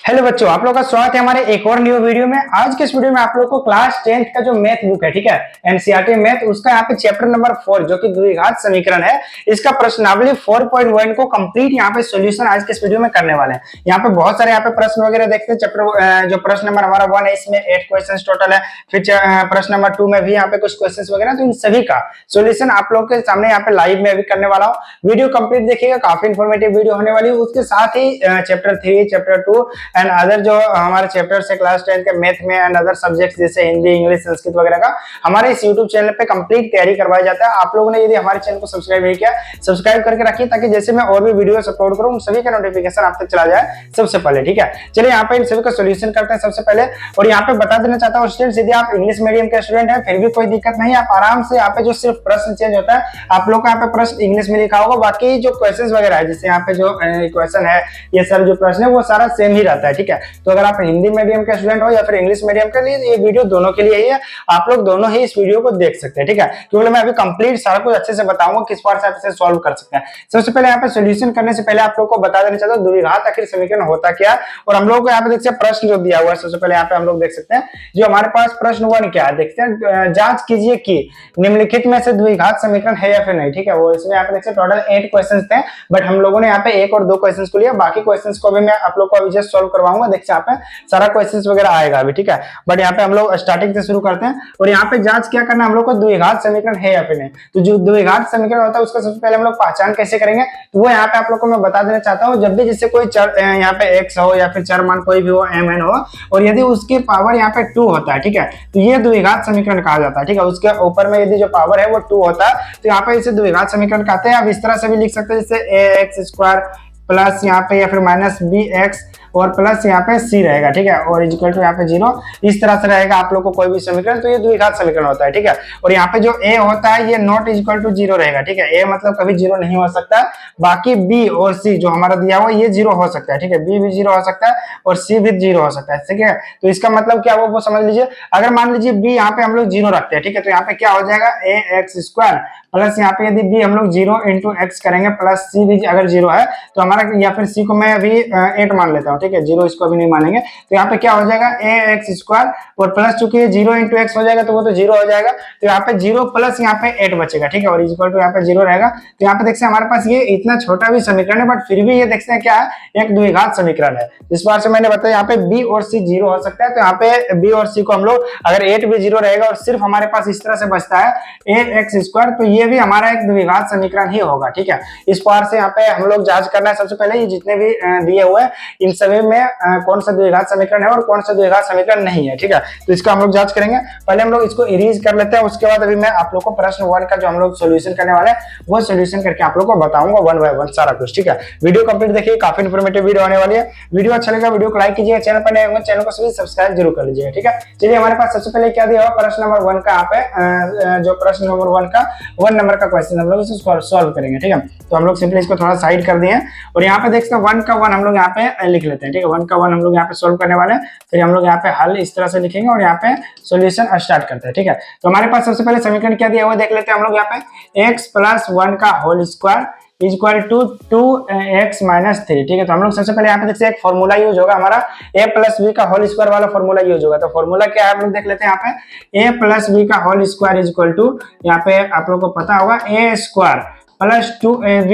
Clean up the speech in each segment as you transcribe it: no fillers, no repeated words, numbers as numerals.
Hello बच्चों, आप लोगों का स्वागत है हमारे एक और न्यू वीडियो में। आज के इस वीडियो में आप लोगों को क्लास 10th का जो मैथ बुक है, ठीक है, एनसीईआरटी मैथ, उसका यहाँ पे चैप्टर नंबर 4 जो कि द्विघात समीकरण है, इसका प्रश्नावली 4.1 को कंप्लीट यहाँ पे सॉल्यूशन आज के इस वीडियो में करने वाले हैं। यहाँ पे बहुत सारे यहाँ पे प्रश्न वगैरह देखते हैं। चैप्टर जो प्रश्न नंबर हमारा 1 है, इसमें 8 क्वेश्चन टोटल है। फिर प्रश्न नंबर 2 में भी यहाँ पे कुछ क्वेश्चन वगैरह, तो इन सभी का सोल्यूशन आप लोग के सामने यहाँ पे लाइव में अभी करने वाला हूँ। वीडियो कंप्लीट देखिएगा, काफी इंफॉर्मेटिव वीडियो होने वाली है। उसके साथ ही चैप्टर 3, चैप्टर 2 एंड अदर जो हमारे चैप्टर्स है क्लास 10 के मैथ में एंड अदर सब्जेक्ट्स जैसे हिंदी, इंग्लिश, संस्कृत वगैरह का हमारे इस YouTube चैनल पे कंप्लीट तैयारी करवाया जाता है। आप लोगों ने यदि हमारे चैनल को सब्सक्राइब नहीं किया, सब्सक्राइब करके रखिए ताकि जैसे मैं और भी वीडियोस अपलोड करूं, उन सभी का नोटिफिकेशन आप तक चला जाए सबसे पहले, ठीक है। चलिए यहाँ पे इन सभी का सॉल्यूशन करते हैं सबसे पहले। और यहाँ पे बता देना चाहता हूँ स्टूडेंट्स, यदि आप इंग्लिश मीडियम के स्टूडेंट हैं फिर भी कोई दिक्कत नहीं, आप आराम से यहाँ पे जो सिर्फ प्रश्न चेंज होता है, आप लोग का यहाँ पे प्रश्न इंग्लिश में लिखा होगा, बाकी जो क्वेश्चन वगैरह है, जैसे यहाँ पे जो क्वेश्चन है, ये सारे जो प्रश्न है वो सारा सेम ही रहता है, ठीक है। तो अगर आप हिंदी मीडियम के स्टूडेंट हो या फिर इंग्लिश मीडियम के लिए, ये वीडियो दोनों के लिए ही है। आप लोग दोनों ही इस वीडियो को देख सकते हैं, ठीक है, क्योंकि मैं अभी कंप्लीट सारा कुछ अच्छे से बताऊंगा किस बार से आप इसे सॉल्व कर सकते हैं। सबसे पहले यहाँ पे सॉल्यूशन करने से पहले आप लोग को बता देना चाहता हूँ द्विघात आखिर समीकरण होता क्या है। और हम लोग को यहाँ पे देखते हैं प्रश्न जो दिया हुआ है। सबसे पहले यहाँ पे हम लोग देख सकते हैं जो हमारे पास प्रश्न 1 क्या है, देखते हैं। जांच कीजिए कि निम्नलिखित में से द्विघात समीकरण है या फिर नहीं, ठीक है। वो इसमें यहाँ पे देखते हैं टोटल 8 क्वेश्चन थे, बट हम लोगों ने यहाँ पे 1 और 2 क्वेश्चन को लिया, बाकी क्वेश्चन को भी मैं आप लोग को अभी जस्ट सॉल्व करवाऊंगा। देखते हैं यहाँ पे सारा क्वेश्चन वगैरह आएगा अभी, ठीक है। बट यहाँ पे हम लोग स्टार्टिंग से शुरू करते हैं। और यहाँ पे जांच क्या करना, हम लोग को द्विघात समीकरण है या फिर नहीं। तो जो द्विघात समीकरण होता है उसका सबसे पहले हम लोग पहचान कैसे करेंगे, तो वो यहाँ पे आप लोग को मैं बता देना चाहता हूँ। जब भी जैसे कोई चर यहाँ पे x हो या फिर चर मान कोई भी हो, mn हो, और यदि उसकी पावर यहाँ पे 2 होता है, ठीक है, तो ये द्विघात समीकरण कहा जाता है, ठीक है। उसके ऊपर में यदि जो पावर है वो 2 होता है, तो यहाँ पे इसे द्विघात समीकरण कहते हैं। आप इस तरह से भी लिख सकते हैं, जैसे ax स्क्वायर प्लस यहाँ पे या फिर माइनस bx और प्लस यहाँ पे c रहेगा, ठीक है, और इक्वल टू यहाँ पे 0, इस तरह से रहेगा आप लोग को कोई भी समीकरण, तो ये द्विघात समीकरण होता है, ठीक है। और यहाँ पे जो a होता है ये नॉट इक्वल टू 0 रहेगा, ठीक है। a मतलब कभी 0 नहीं हो सकता। बाकी b और c जो हमारा दिया हुआ ये 0 हो सकता है, ठीक है। b भी 0 हो सकता है और c भी 0 हो सकता है, ठीक है। तो इसका मतलब क्या वो समझ लीजिए। अगर मान लीजिए b यहाँ पे हम लोग 0 रखते हैं, ठीक है, तो यहाँ पे क्या हो जाएगा ax स्क्वायर प्लस यहाँ पे यदि b हम लोग 0 इंटू एक्स करेंगे प्लस c भी अगर 0 है तो हमारा, या फिर c को मैं अभी 8 मान लेता हूँ, ठीक है, 0 इसको अभी नहीं मानेंगे। तो यहाँ पे क्या हो जाएगा ax स्क्वायर और प्लस चूंकि ये 0 इंटू एक्स हो जाएगा तो वो तो 0 हो जाएगा, तो यहाँ पे 0 प्लस यहाँ पे 8 बचेगा, ठीक है, और इक्वल टू यहाँ पे 0 रहेगा। तो यहाँ पे देखते हैं हमारे पास ये इतना छोटा भी समीकरण है, बट फिर भी ये देखते हैं क्या है, एक द्विघात समीकरण है। इस बार से मैंने बताया यहाँ पे b और c 0 हो सकता है, तो यहाँ पे b और c को हम लोग अगर 8 भी 0 रहेगा और सिर्फ हमारे पास इस तरह से बचता है ax स्क्वायर, तो ये भी हमारा एक द्विघात समीकरण ही होगा, ठीक है। इस बार से यहाँ पे हम लोग जांच करना है सबसे पहले, ये जितने भी दिए हुए इन सभी में कौन सा द्विघात समीकरण है और कौन सा द्विघात समीकरण नहीं है, ठीक है। तो इसका हम लोग जांच करेंगे। पहले हम लोग इसको इरेज कर लेते हैं, उसके बाद अभी मैं आप लोग को प्रश्न 1 का जो हम लोग सॉल्यूशन करने वाले हैं वो सॉल्यूशन करके आप लोग को बताऊंगा 1 बाय 1 सारा कुछ, ठीक है। वीडियो कंप्लीट देखिए, काफी इंफॉर्मेटिव वीडियो होने वाली है। वीडियो अच्छा लगा वीडियो को लाइक कीजिएगा, चैनल पर नए होंगे चैनल को सभी सब्सक्राइब जरूर कर लीजिएगा, ठीक है। चलिए हमारे पास सबसे पहले क्या दिया हुआ प्रश्न नंबर 1 का, यहाँ पे जो प्रश्न नंबर 1 का 1 नंबर का क्वेश्चन हम लोग इसे सॉल्व करेंगे, ठीक है। तो हम लोग सिंपली इसको थोड़ा साइड कर दिए और यहाँ पे देख सकते हैं 1 का 1 हम लोग यहाँ पे लिख लेते हैं, ठीक है। 1 का 1 हम लोग यहाँ पे सोल्व करने वाले हैं, फिर हम लोग यहाँ पे हल इस तरह से लिखेंगे और यहाँ पे सॉल्यूशन स्टार्ट करते हैं, ठीक है। तो हमारे पास सबसे पहले समीकरण क्या दिया हुआ देख लेते हैं हम लोग। यहाँ पे x प्लस 1 का whole square equal to 2x minus 3, ठीक है। तो हम लोग सबसे पहले यहाँ पे देखते हैं एक फॉर्मूला यूज होगा हमारा, a प्लस बी का होल स्क्वायर वाला फॉर्मूला यूज होगा। तो फॉर्मूला क्या है हम लोग देख लेते हैं। यहाँ पे a प्लस बी का होल स्क्वायर इक्वल टू, यहाँ पे आप लोग को पता होगा a square plus 2ab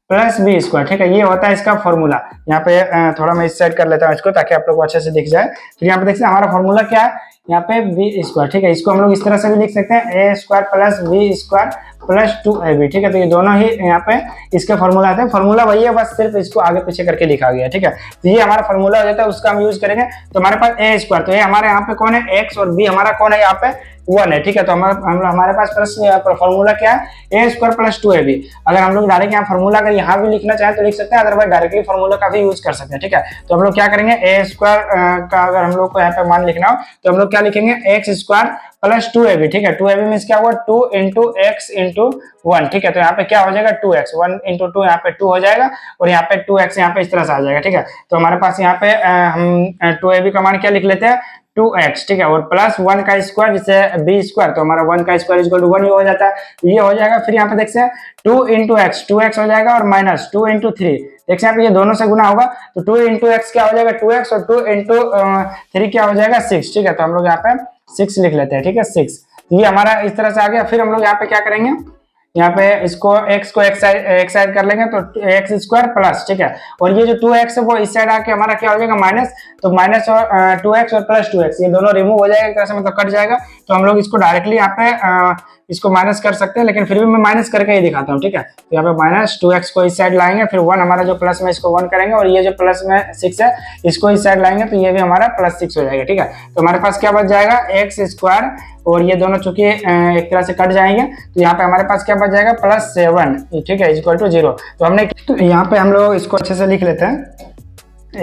plus B square, ठीक है, ये होता है इसका फॉर्मूला। यहाँ पे थोड़ा मैं इस साइड कर लेता हूँ इसको ताकि आप लोग को अच्छे से दिख जाए। फिर यहाँ पे देखते हैं हमारा फॉर्मूला क्या है, यहाँ पे बी स्क्वायर, ठीक है, इसको हम लोग इस तरह से भी लिख सकते हैं a square plus B square plus 2ab, ठीक है। तो ये दोनों ही यहाँ पे इसके फॉर्मूला आते हैं। फॉर्मूला वही है, बस सिर्फ इसको आगे पीछे करके लिखा गया है, ठीक है। तो ये हमारा फॉर्मूला हो जाता है, उसका हम यूज करेंगे। तो हमारे पास a स्क्वायर, तो ये हमारे यहाँ पे कौन है x और b हमारा कौन है यहाँ पे 1 है, ठीक है। तो हमारे पास फॉर्मूला क्या है a स्क्वायर प्लस 2ab। अगर हम लोग डायरेक्ट यहाँ फॉर्मूला अगर यहाँ भी लिखना चाहें तो लिख सकते हैं, अदरवाइज डायरेक्टली फॉर्मूला का भी यूज कर सकते हैं, ठीक है। तो हम लोग क्या करेंगे, a स्क्वायर का अगर हम लोग को यहाँ पे मान लिखना हो तो हम लोग क्या लिखेंगे x स्क्वायर प्लस 2ab, ठीक है। 2ab मींस क्या हुआ 2 इंटू एक्स इंटू 1, ठीक है। तो यहाँ पे क्या हो जाएगा 2x, 1 इंटू 2 यहाँ पे 2 हो जाएगा और यहाँ पे 2x यहाँ पे इस तरह से आ जाएगा, ठीक है। तो हमारे पास यहाँ पे हम 2ab का मान क्या लिख लेते हैं 2x, ठीक है, और प्लस 1 का स्क्वायर जिसे b स्क्वायर, तो हमारा 1 का स्क्वायर इक्वल टू 1 ही हो जाता है, ये हो जाएगा। फिर यहाँ पे देखते हैं 2 इंटू एक्स, 2x हो जाएगा, और माइनस 2 इंटू 3, देखिए यहाँ पे ये दोनों से गुना होगा, तो 2 इंटू एक्स क्या हो जाएगा 2x, और 2 इंटू 3 क्या हो जाएगा 6, ठीक है, तो हम लोग यहाँ पे 6 लिख लेते हैं, ठीक है 6। तो ये हमारा इस तरह से आ गया। फिर हम लोग यहाँ पे क्या करेंगे, यहाँ पे इसको x को एक साइड कर लेंगे, तो एक्स स्क्वायर प्लस, ठीक है, और ये जो 2x है वो इस साइड आके हमारा क्या हो जाएगा माइनस, तो माइनस और 2x और प्लस 2x ये दोनों रिमूव हो जाएगा, एक तरह से मतलब कट जाएगा। तो हम लोग इसको डायरेक्टली यहाँ पे इसको माइनस कर सकते हैं, लेकिन फिर भी मैं माइनस करके ही दिखाता हूँ, ठीक है। तो यहाँ पे माइनस 2x को इस साइड लाएंगे, फिर 1 हमारा जो प्लस में इसको 1 करेंगे, और ये जो प्लस में 6 है इसको इस साइड लाएंगे, तो ये भी हमारा प्लस 6 हो जाएगा, ठीक है। तो हमारे पास क्या बच जाएगा एक्स स्क्वायर, और ये दोनों चूंकि एक तरह से कट जाएंगे, तो यहाँ पे हमारे पास क्या बच जाएगा +7, ठीक है, इक्वल टू 0। तो हमने, तो यहाँ पे हम लोग इसको अच्छे से लिख लेते हैं,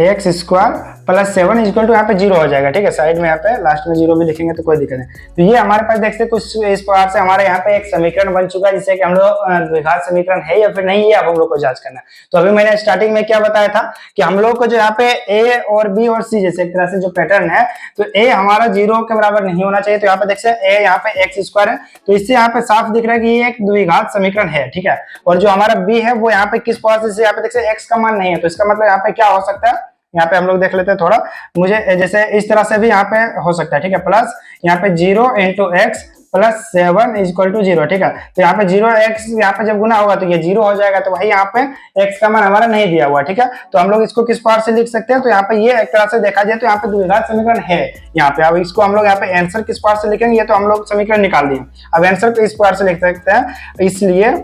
एक्स स्क्वायर +7 इक्वल टू यहाँ पे 0 हो जाएगा, ठीक है, साइड में यहाँ पे लास्ट में 0 भी लिखेंगे तो कोई दिक्कत नहीं। तो ये हमारे पास देखते हैं कुछ इस प्रकार से हमारे यहाँ पे एक समीकरण बन चुका है, जिससे कि हम लोग द्विघात समीकरण है या फिर नहीं है, अब हम लोग को जांच करना है। तो अभी मैंने स्टार्टिंग में क्या बताया था कि हम लोग को जो यहाँ पे ए और बी और सी जैसे एक तरह से जो पैटर्न है, तो ए हमारा 0 के बराबर नहीं होना चाहिए। तो यहाँ पे देखते हैं ए यहाँ पे एक्स स्क्वायर है, तो इससे यहाँ पे साफ दिख रहा है कि ये एक द्विघात समीकरण है, ठीक है। और जो हमारा बी है वो यहाँ पे किस पावर से, यहाँ पे देखते हैं एक्स का मान नहीं है, तो इसका मतलब यहाँ पे क्या हो सकता है, यहाँ पे हम लोग देख लेते हैं थोड़ा, मुझे जैसे इस तरह से भी यहाँ पे हो सकता है, ठीक है, प्लस यहाँ पे 0 इंटू एक्स +7 इक्वल टू 0, ठीक है। तो यहाँ पे 0x यहाँ पे जब गुना होगा तो ये 0 हो जाएगा, तो भाई यहाँ पे x का मान हमारा नहीं दिया हुआ, ठीक है। तो हम लोग इसको किस पावर से लिख सकते हैं, तो यहाँ पे ये एक तरह से देखा जाए तो यहाँ पे द्विघात समीकरण है यहाँ पे। अब इसको हम लोग यहाँ पे आंसर किस पावर से लिखेंगे, ये तो हम लोग समीकरण निकाल दिए, अब आंसर को इस पावर से लिख सकते हैं, इसलिए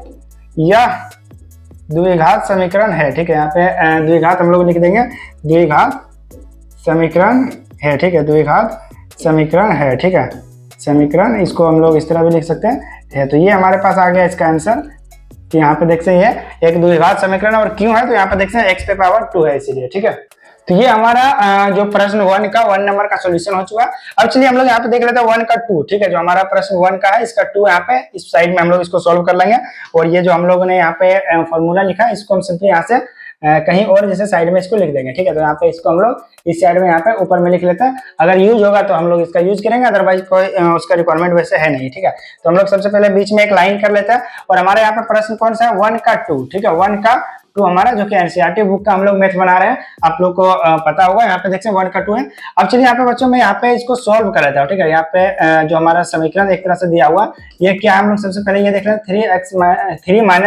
यह द्विघात समीकरण है, ठीक है। यहाँ पे द्विघात हम लोग लिख देंगे, द्विघात समीकरण है, ठीक है, द्विघात समीकरण है, ठीक है, समीकरण, इसको हम लोग इस तरह भी लिख सकते हैं। तो ये हमारे पास आ गया इसका आंसर, कि यहाँ पे देखते हैं ये एक द्विघात समीकरण, और क्यों है तो यहाँ पे देखते हैं x पे पावर 2 है इसीलिए, ठीक है। तो ये हमारा जो प्रश्न 1 का 1 नंबर का सॉल्यूशन हो चुका है। अब चलिए हम लोग यहाँ पे देख लेते हैं 1 का 2, ठीक है, जो हमारा प्रश्न 1 का है इसका 2 यहाँ पे इस साइड में हम लोग इसको सॉल्व कर लेंगे, और ये जो हम लोगों ने यहाँ पे फॉर्मूला लिखा है इसको हम सिंपली यहाँ से कहीं और जैसे साइड में इसको लिख देंगे, ठीक है। तो यहाँ पे इसको हम लोग इस साइड में यहाँ पे ऊपर में लिख लेते हैं, अगर यूज होगा तो हम लोग इसका यूज करेंगे, अदरवाइज कोई उसका रिक्वायरमेंट वैसे है नहीं, ठीक है। तो हम लोग सबसे पहले बीच में एक लाइन कर लेते हैं, और हमारे यहाँ पे प्रश्न कौन सा है 1 का 2, ठीक है, 1 का 2 हमारा जो कि एनसीईआरटी बुक का हम लोग मैथ बना रहे हैं, आप लोग को पता होगा। यहाँ पे देखते हैं 1 का 2 है। अब चलिए यहाँ पे बच्चों मैं यहाँ पे इसको सॉल्व कर लेता हूँ, ठीक है। यहाँ पे जो हमारा समीकरण एक तरह से दिया हुआ ये क्या है, हम लोग सबसे पहले ये देख लें 3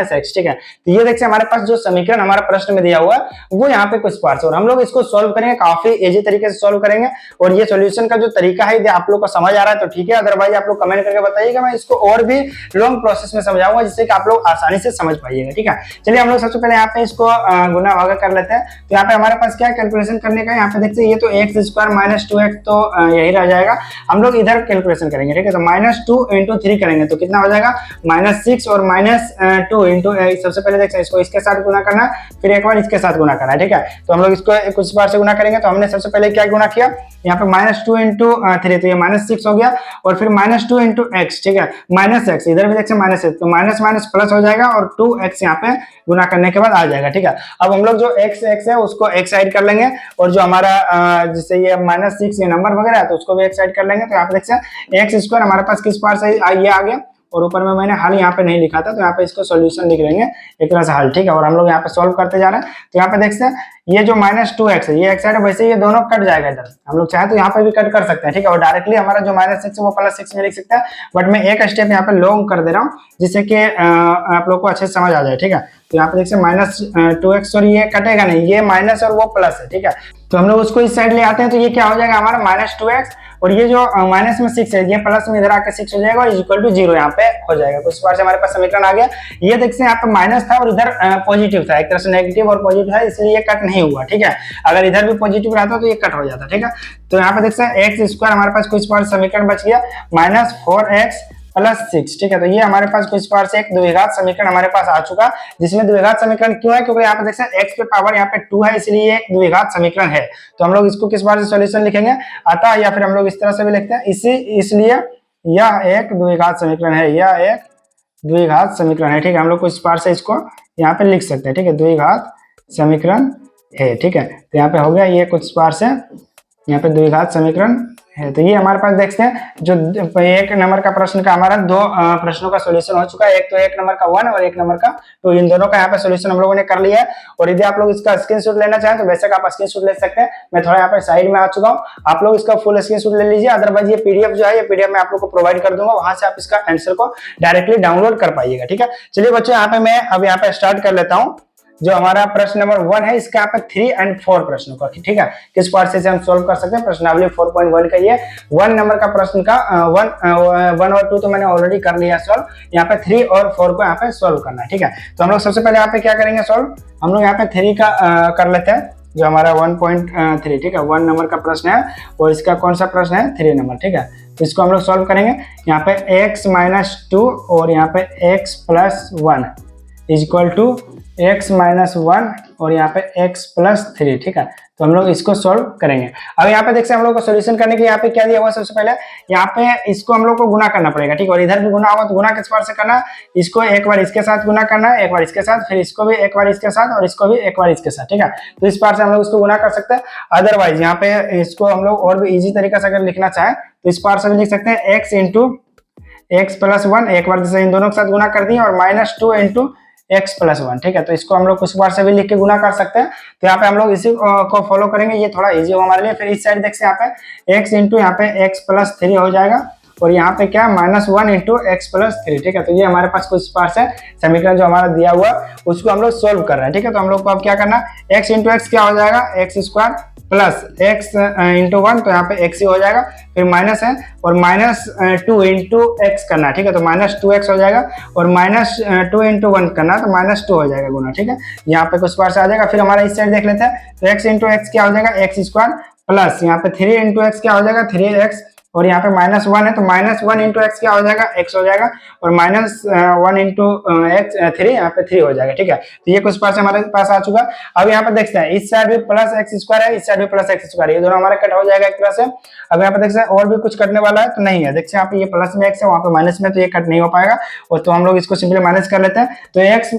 - x, ठीक है। तो ये देखिए हमारे पास जो समीकरण हमारा प्रश्न में दिया हुआ है वो यहाँ पे कुछ पार्ट्स, और हम लोग इसको सॉल्व करेंगे, काफी इजी तरीके से सॉल्व करेंगे। और ये सॉल्यूशन का जो तरीका है यदि आप लोग को समझ आ रहा है तो ठीक है, अदरवाइज आप लोग कमेंट करके बताइएगा, मैं इसको और भी लॉन्ग प्रोसेस में समझाऊंगा जिससे कि आप लोग आसानी से समझ पाइएगा, ठीक है। चलिए हम लोग सबसे पहले यहाँ पे इसको गुना भागा कर लेते हैं। तो यहाँ पे हमारे पास क्या कैलकुलेशन करने का है, यहाँ पे देखते हैं ये तो एक्स स्क्वायर -2x तो यही रह जाएगा, हम लोग इधर कैलकुलेशन करेंगे, ठीक है। तो -2 × 3 करेंगे तो कितना हो जाएगा -6 और -2 इंटू, सबसे पहले देखते हैं इसको इसके साथ गुना करना है, फिर एक बार इसके साथ गुना करना है, ठीक है। तो हम लोग इसको कुछ बार से गुना करेंगे, तो हमने सबसे पहले क्या गुना किया, यहाँ पे -2 × 3 तो ये -6 हो गया, और फिर -2 × x, ठीक है, -x इधर भी देखते हैं -x, तो माइनस माइनस प्लस हो जाएगा, और 2x यहाँ पे गुना करने के बाद आ जाएगा, ठीक है। अब हम लोग जो x है उसको एक साइड कर लेंगे, और जो हमारा जैसे ये -6 ये नंबर वगैरह है तो उसको भी एक साइड कर लेंगे। तो यहाँ पे देखते हैं एक्स स्क्वायर हमारे पास किस पार से ये आ गया, और ऊपर में मैंने हल यहाँ पे नहीं लिखा था, तो यहाँ पे इसको सॉल्यूशन लिख लेंगे एक तरह से हल, ठीक है। और हम लोग यहाँ पे सॉल्व करते जा रहे हैं। तो यहाँ पे देखते हैं ये जो -2x है ये एक साइड है, वैसे ये दोनों कट जाएगा इधर, हम लोग चाहे तो यहाँ पे भी कट कर सकते हैं, ठीक है। और डायरेक्टली हमारा जो -6 है वो +6 में लिख सकते हैं, बट मैं एक स्टेप यहाँ पे लॉन्ग कर दे रहा हूँ जिससे कि आप लोग को अच्छे से समझ आ जाए, ठीक है। तो यहाँ पे देखते हैं -2x, और ये कटेगा नहीं, ये माइनस और वो प्लस है, ठीक है। तो हम लोग उसको इस साइड ले आते हैं, तो ये क्या हो जाएगा हमारा -2x, और ये जो माइनस में 6 है ये प्लस में इधर आकर 6 हो जाएगा, और इक्वल टू 0 यहाँ पे हो जाएगा। कुछ बार से हमारे पास समीकरण आ गया। ये देखते हैं यहाँ पे माइनस था और इधर पॉजिटिव था, एक तरह से नेगेटिव और पॉजिटिव था, इसलिए ये कट नहीं हुआ, ठीक है। अगर इधर भी पॉजिटिव रहता तो ये कट हो जाता, ठीक है। तो यहाँ पे देखते हैं एक्स स्क्वायर हमारे पास कुछ बार समीकरण बच गया -4x + 6, ठीक है। तो ये हमारे पास कुछ बार से एक द्विघात समीकरण हमारे पास आ चुका, जिसमें द्विघात समीकरण क्यों है, क्योंकि यहाँ पे देखते हैं x पे पावर यहाँ पे 2 है, इसलिए एक द्विघात समीकरण है। तो हम लोग इसको किस बार से सॉल्यूशन लिखेंगे आता, या फिर हम लोग इस तरह से भी लिखते हैं इसलिए यह एक द्विघात समीकरण है, यह एक द्विघात समीकरण है, ठीक है। हम लोग कुछ बार से इसको यहाँ पे लिख सकते हैं, ठीक है, द्विघात समीकरण है, ठीक है। तो यहाँ पे हो गया ये कुछ बार से यहाँ पे द्विघात समीकरण है। तो ये हमारे पास देखते हैं जो एक नंबर का प्रश्न का हमारा दो प्रश्नों का सॉल्यूशन हो चुका है, एक तो एक नंबर का 1 और एक नंबर का 2, इन दोनों का यहाँ पे सॉल्यूशन हम लोगों ने कर लिया है। और यदि आप लोग इसका स्क्रीनशॉट लेना चाहें तो बेशक आप स्क्रीनशॉट ले सकते हैं, मैं थोड़ा यहाँ पे साइड में आ चुका हूँ, आप लोग इसका फुल स्क्रीनशॉट ले लीजिए। अदरवाइज ये पीडीएफ जो है ये पीडीएफ मैं आप लोग को प्रोवाइड कर दूंगा, वहां से आप इसका आंसर को डायरेक्टली डाउनलोड कर पाइएगा। ठीक है, चलिए बच्चों यहाँ पे मैं अब यहाँ पे स्टार्ट कर लेता हूँ। जो हमारा प्रश्न नंबर 1 है इसका यहाँ पे 3 और 4 प्रश्नों का, ठीक है, किस पार्ट से हम सॉल्व कर सकते हैं। प्रश्नावली 4.1 का ये 1 नंबर का प्रश्न का 1 और 2 तो मैंने ऑलरेडी कर लिया सॉल्व, यहाँ पे 3 और 4 को यहाँ पे सॉल्व करना है। ठीक है, तो हम लोग सबसे पहले यहाँ पे क्या करेंगे सॉल्व, हम लोग यहाँ पे 3 का कर लेते हैं, जो हमारा 1.3, ठीक है, 1 नंबर का प्रश्न है और इसका कौन सा प्रश्न है 3 नंबर। ठीक है, तो इसको हम लोग सॉल्व करेंगे। यहाँ पे x-2 और यहाँ पे x+1 इक्वल टू x-1 और यहाँ पे x+3। ठीक है, तो हम लोग इसको सॉल्व करेंगे। अब यहाँ पे देखते हैं हम लोग को सॉल्यूशन करने के यहाँ पे क्या दिया हुआ, सबसे पहले यहाँ पे इसको हम लोग को गुना करना पड़ेगा। ठीक है, और इधर भी गुना होगा तो गुना किस बार से करना, इसको एक बार इसके साथ गुना करना है, एक बार इसके साथ, फिर इसको भी एक बार इसके साथ और इसको भी एक बार इसके साथ। ठीक है, तो इस बार से हम लोग इसको गुना कर सकते हैं। अदरवाइज यहाँ पे इसको हम लोग और भी इजी तरीका से अगर लिखना चाहें तो इस बार से भी लिख सकते हैं x इंटू x+1, एक बार जैसे इन दोनों के साथ गुना कर दिए, और -2 इंटू x+1। ठीक है, तो इसको हम लोग कुछ बार से भी लिख के गुना कर सकते हैं। तो यहाँ पे हम लोग इसी को फॉलो करेंगे, ये थोड़ा इजी हो हमारे लिए। फिर इस साइड देखते हैं यहाँ पे x इंटू यहाँ पे x+3 हो जाएगा, और यहाँ पे क्या -1 इंटू x+3। ठीक है, तो ये हमारे पास कुछ बार से समीकरण जो हमारा दिया हुआ उसको हम लोग सोल्व कर रहे हैं। ठीक है, तो हम लोग को अब क्या करना, x इंटू एक्स क्या हो जाएगा, x² प्लस x इंटू 1, तो यहाँ पे x ही हो जाएगा, फिर माइनस है और -2 इंटू एक्स करना है। ठीक है, तो -2x हो जाएगा, और -2 इंटू 1 करना है तो -2 हो जाएगा गुना। ठीक है, यहाँ पे कुछ बार से आ जाएगा। फिर हमारा इस साइड देख लेते हैं, तो x इंटू एक्स क्या हो जाएगा, x² प्लस यहाँ पे 3 इंटू एक्स क्या हो जाएगा, 3x, और यहाँ पे -1 है तो -1 इंटू एक्स क्या हो जाएगा, x हो जाएगा, और -1 इंटू एक्स 3, यहाँ पे 3 हो जाएगा। ठीक है, तो ये कुछ पास हमारे पास आ चुका। अब यहाँ पे देखते हैं इस साइड भी प्लस x² है, इस साइड भी प्लस x², ये दोनों हमारे कट हो जाएगा एक तरह से। अब यहाँ पे देखते हैं और भी कुछ कटने वाला है तो नहीं है, देखते हैं यहाँ पे ये प्लस में x है, वहाँ पे माइनस में, तो ये कट नहीं हो पाएगा, और तो हम लोग इसको सिंपली माइनस कर लेते हैं। तो x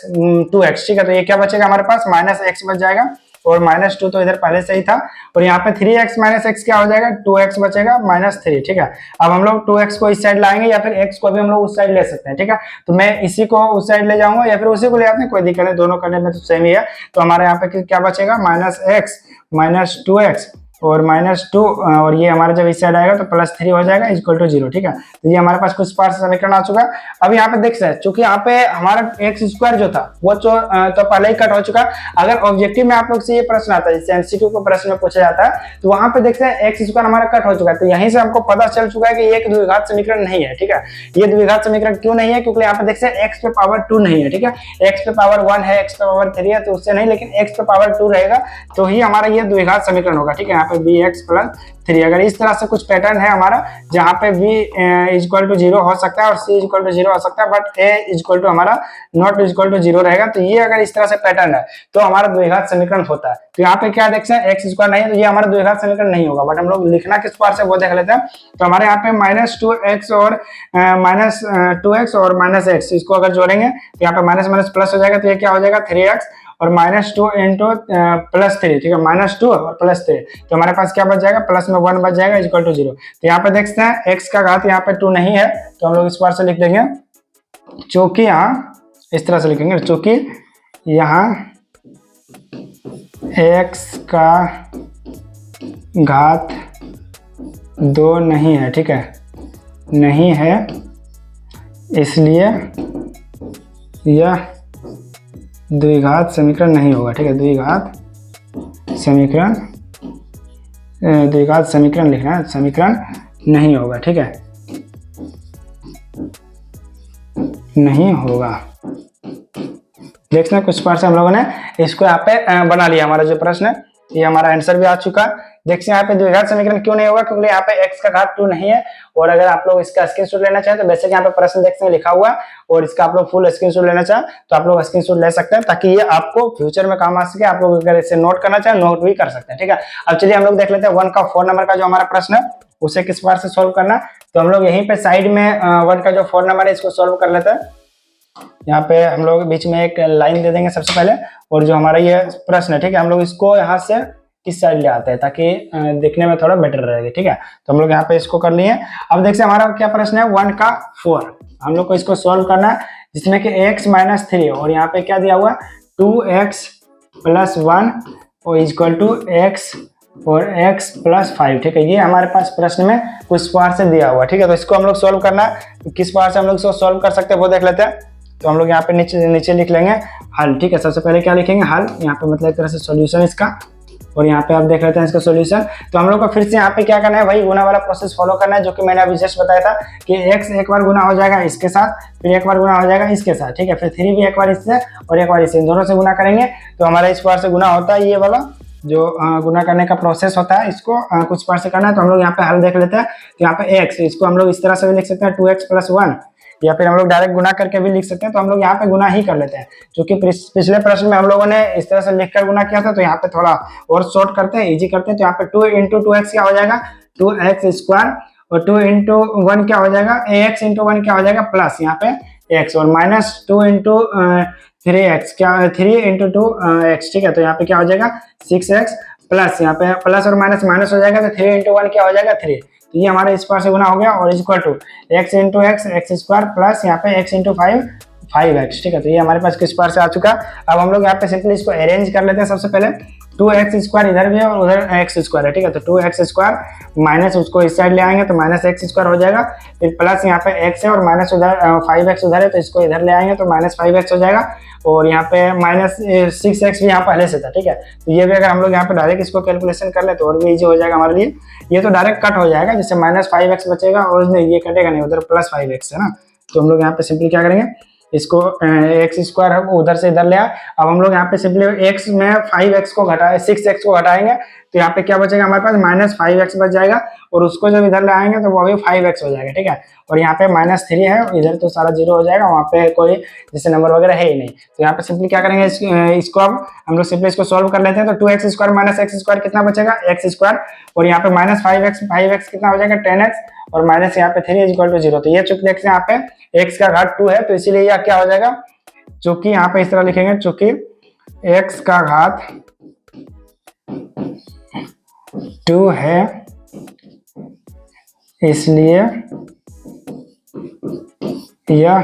-2x, ठीक है, तो ये क्या बचेगा हमारे पास, -x बच जाएगा, और -2 तो इधर पहले से ही था, और यहाँ पे 3x -x क्या हो जाएगा, 2x बचेगा -3। ठीक है, अब हम लोग 2x को इस साइड लाएंगे, या फिर x को भी हम लोग उस साइड ले सकते हैं। ठीक है, तो मैं इसी को उस साइड ले जाऊंगा या फिर उसी को ले आते हैं, कोई दिक्कत नहीं, दोनों करने में तो सेम ही है। तो हमारे यहाँ पे क्या बचेगा, -x -2x और -2, और ये हमारा जब इस साइड आएगा तो +3 हो जाएगा इक्वल टू 0। ठीक है, तो ये हमारे पास कुछ पार्ट समीकरण आ चुका है। अब यहाँ पे देखते हैं, चूंकि यहाँ पे हमारा x² जो था वो तो पहले ही कट हो चुका। अगर ऑब्जेक्टिव में आप लोग से ये प्रश्न आता है, जैसे एमसीक्यू को प्रश्न में पूछा जाता है, तो वहां पे देखते हैं x² हमारा कट हो चुका है, तो यहीं से हमको पता चल चुका है कि ये एक द्विघात समीकरण नहीं है। ठीक है, ये द्विघात समीकरण क्यों नहीं है, क्योंकि यहाँ पे देखते हैं x पे पावर 2 नहीं है। ठीक है, x पे पावर 1 है, x पे पावर 3 है, तो उससे नहीं, लेकिन x पे पावर 2 रहेगा तो ही हमारा ये द्विघात समीकरण होगा। ठीक है, यहाँ पे bx+3, अगर इस तरह से कुछ पैटर्न है हमारा जहाँ पे b = 0 हो सकता है और c = 0 हो सकता है, बट a हमारा ≠ 0 रहेगा, तो ये अगर इस तरह से पैटर्न है तो हमारा द्विघात समीकरण होता है। तो यहाँ पे क्या देखते हैं, x² नहीं है, तो ये हमारा द्विघात समीकरण नहीं होगा, बट हम लोग लिखना किस बार से वो देख लेते हैं। तो हमारे यहाँ पे -2x और -2x और -x, इसको अगर जोड़ेंगे तो यहाँ पे माइनस प्लस हो जाएगा, तो ये क्या हो जाएगा 3x और -2 इंटू +3। ठीक है, -2 और +3, तो हमारे पास क्या बच जाएगा, प्लस में 1 बच जाएगा इक्वल टू 0। तो यहाँ पे देखते हैं x का घात यहाँ पे 2 नहीं है, तो हम लोग इस बार से लिख देंगे, चूंकि यहाँ इस तरह से लिखेंगे, चूंकि यहाँ x का घात 2 नहीं है। ठीक है, नहीं है, इसलिए यह द्विघात समीकरण नहीं होगा। ठीक है, द्विघात समीकरण लिखना है, समीकरण नहीं होगा। ठीक है, नहीं होगा। देखते हैं कुछ पार्ट से हम लोगों ने इसको यहाँ पे बना लिया, हमारा जो प्रश्न है ये हमारा आंसर भी आ चुका है। देखिए यहाँ पे द्विघात समीकरण क्यों नहीं होगा, क्योंकि यहाँ पे x का घात 2 नहीं है, और अगर आप लोग इसका स्क्रीनशॉट लेना चाहें तो बेसिक यहाँ पे प्रश्न देखते हैं लिखा हुआ, और इसका आप लोग फुल स्क्रीनशॉट लेना चाहें तो आप लोग स्क्रीनशॉट ले सकते हैं, ताकि ये आपको फ्यूचर में काम आ सके। आप लोग अगर इसे नोट करना चाहें नोट भी कर सकते हैं। ठीक है, अब चलिए हम लोग देख लेते हैं 1 का 4 नंबर का जो हमारा प्रश्न है उसे किस बार से सोल्व करना। तो हम लोग यहीं पे साइड में 1 का जो 4 नंबर है इसको सोल्व कर लेते हैं। यहाँ पे हम लोग बीच में एक लाइन दे देंगे सबसे पहले, और जो हमारा ये प्रश्न है, ठीक है, हम लोग इसको यहाँ से किस साइड ले आते हैं ताकि देखने में थोड़ा बेटर रहेगा। ठीक है, तो हम लोग यहाँ पे इसको कर लिए। अब देखिए हमारा क्या प्रश्न है 1 का 4, हम लोग को इसको सॉल्व करना है, जिसमें कि x माइनस 3 और यहाँ पे क्या दिया हुआ 2x प्लस 1 और इक्वल टू x और x प्लस 5। ठीक है, ये हमारे पास प्रश्न में कुछ पार से दिया हुआ। ठीक है, तो इसको हम लोग सॉल्व करना है, तो किस पार से हम लोग इसको सॉल्व कर सकते हैं वो देख लेते हैं। तो हम लोग यहाँ पे नीचे लिख लेंगे हल। ठीक है, सबसे पहले क्या लिखेंगे हल, यहाँ पे मतलब एक तरह से सॉल्यूशन इसका, और यहाँ पे आप देख लेते हैं इसका सॉल्यूशन। तो हम लोग को फिर से यहाँ पे क्या करना है, वही गुना वाला प्रोसेस फॉलो करना है जो कि मैंने अभी जस्ट बताया था कि x एक बार गुना हो जाएगा इसके साथ, फिर एक बार गुना हो जाएगा इसके साथ। ठीक है, फिर 3 भी एक बार इससे और एक बार इससे, इन दोनों से गुना करेंगे तो हमारा इस बार से गुना होता है, ये वाला जो गुना करने का प्रोसेस होता है इसको कुछ बार से करना है। तो हम लोग यहाँ पे हल देख लेते हैं। तो यहाँ पे x, इसको हम लोग इस तरह से भी लिख सकते हैं 2x प्लस 1, या फिर हम लोग डायरेक्ट गुना करके भी लिख सकते हैं। तो हम लोग यहाँ पे गुना ही कर लेते हैं, क्योंकि पिछले प्रश्न में हम लोगों ने इस तरह से लिखकर गुना किया था, तो यहाँ पे थोड़ा और शॉर्ट करते हैं, इजी करते हैं। तो यहाँ पे 2 इंटू 2x क्या हो जाएगा 2x स्क्वायर, और 2 इंटू 1 क्या हो जाएगा ax इंटू 1 क्या हो जाएगा प्लस यहाँ पे x, और माइनस 2 इंटू 3x क्या 3 इंटू 2x। ठीक है, तो यहाँ पे क्या हो जाएगा 6x प्लस यहाँ पे प्लस और माइनस माइनस हो जाएगा, तो 3 इंटू 1 क्या हो जाएगा 3। तो ये हमारे इस पार से गुना हो गया, और equal to x into x x square plus यहाँ पे x इंटू 5x। ठीक है, तो ये हमारे पास किस पार से आ चुका। अब हम लोग यहाँ पे सिंपली इसको अरेंज कर लेते हैं। सबसे पहले 2x स्क्वायर इधर भी है और उधर x स्क्वायर है। ठीक है, तो 2x स्क्वायर माइनस उसको इस साइड ले आएंगे तो माइनस x स्क्वायर हो जाएगा, फिर प्लस यहाँ पे x है और माइनस उधर 5x उधर है, तो इसको इधर ले आएंगे तो माइनस 5x हो जाएगा, और यहाँ पे माइनस 6x भी यहाँ पहले से था। ठीक है, तो ये भी अगर हम लोग यहाँ पे डायरेक्ट इसको कैलकुलेशन कर ले तो और भी इजी हो जाएगा हमारे लिए। ये तो डायरेक्ट कट हो जाएगा, जिससे माइनस 5x बचेगा, और ये कटेगा नहीं, उधर प्लस 5x है ना। तो हम लोग यहाँ पे सिंपली क्या करेंगे, इसको एक्स स्क्वायर है उधर से इधर ले आए। अब हम लोग यहाँ पे सिंपली x में 5x को घटाए 6x को घटाएंगे, तो यहाँ पे क्या बचेगा हमारे पास माइनस 5x बच जाएगा, और उसको जब इधर ले आएंगे तो वो भी 5x हो जाएगा। ठीक है, और यहाँ पे माइनस 3 है, इधर तो सारा जीरो हो जाएगा, वहाँ पे कोई जैसे नंबर वगैरह है ही नहीं। तो यहाँ पे सिंपली क्या करेंगे, इसको अब हम लोग सिंपली इसको सॉल्व कर लेते हैं। तो 2x square minus x square कितना बचेगा x स्क्वायर, और यहाँ पे माइनस 5x कितना हो जाएगा 10x, और माइनस यहाँ पे 3 इक्वल टू 0। तो ये चूंकि देखते हैं यहाँ पे x का घात 2 है, तो इसीलिए यह क्या हो जाएगा, चूंकि यहाँ पे इस तरह लिखेंगे, चूंकि x का घात 2 है इसलिए यह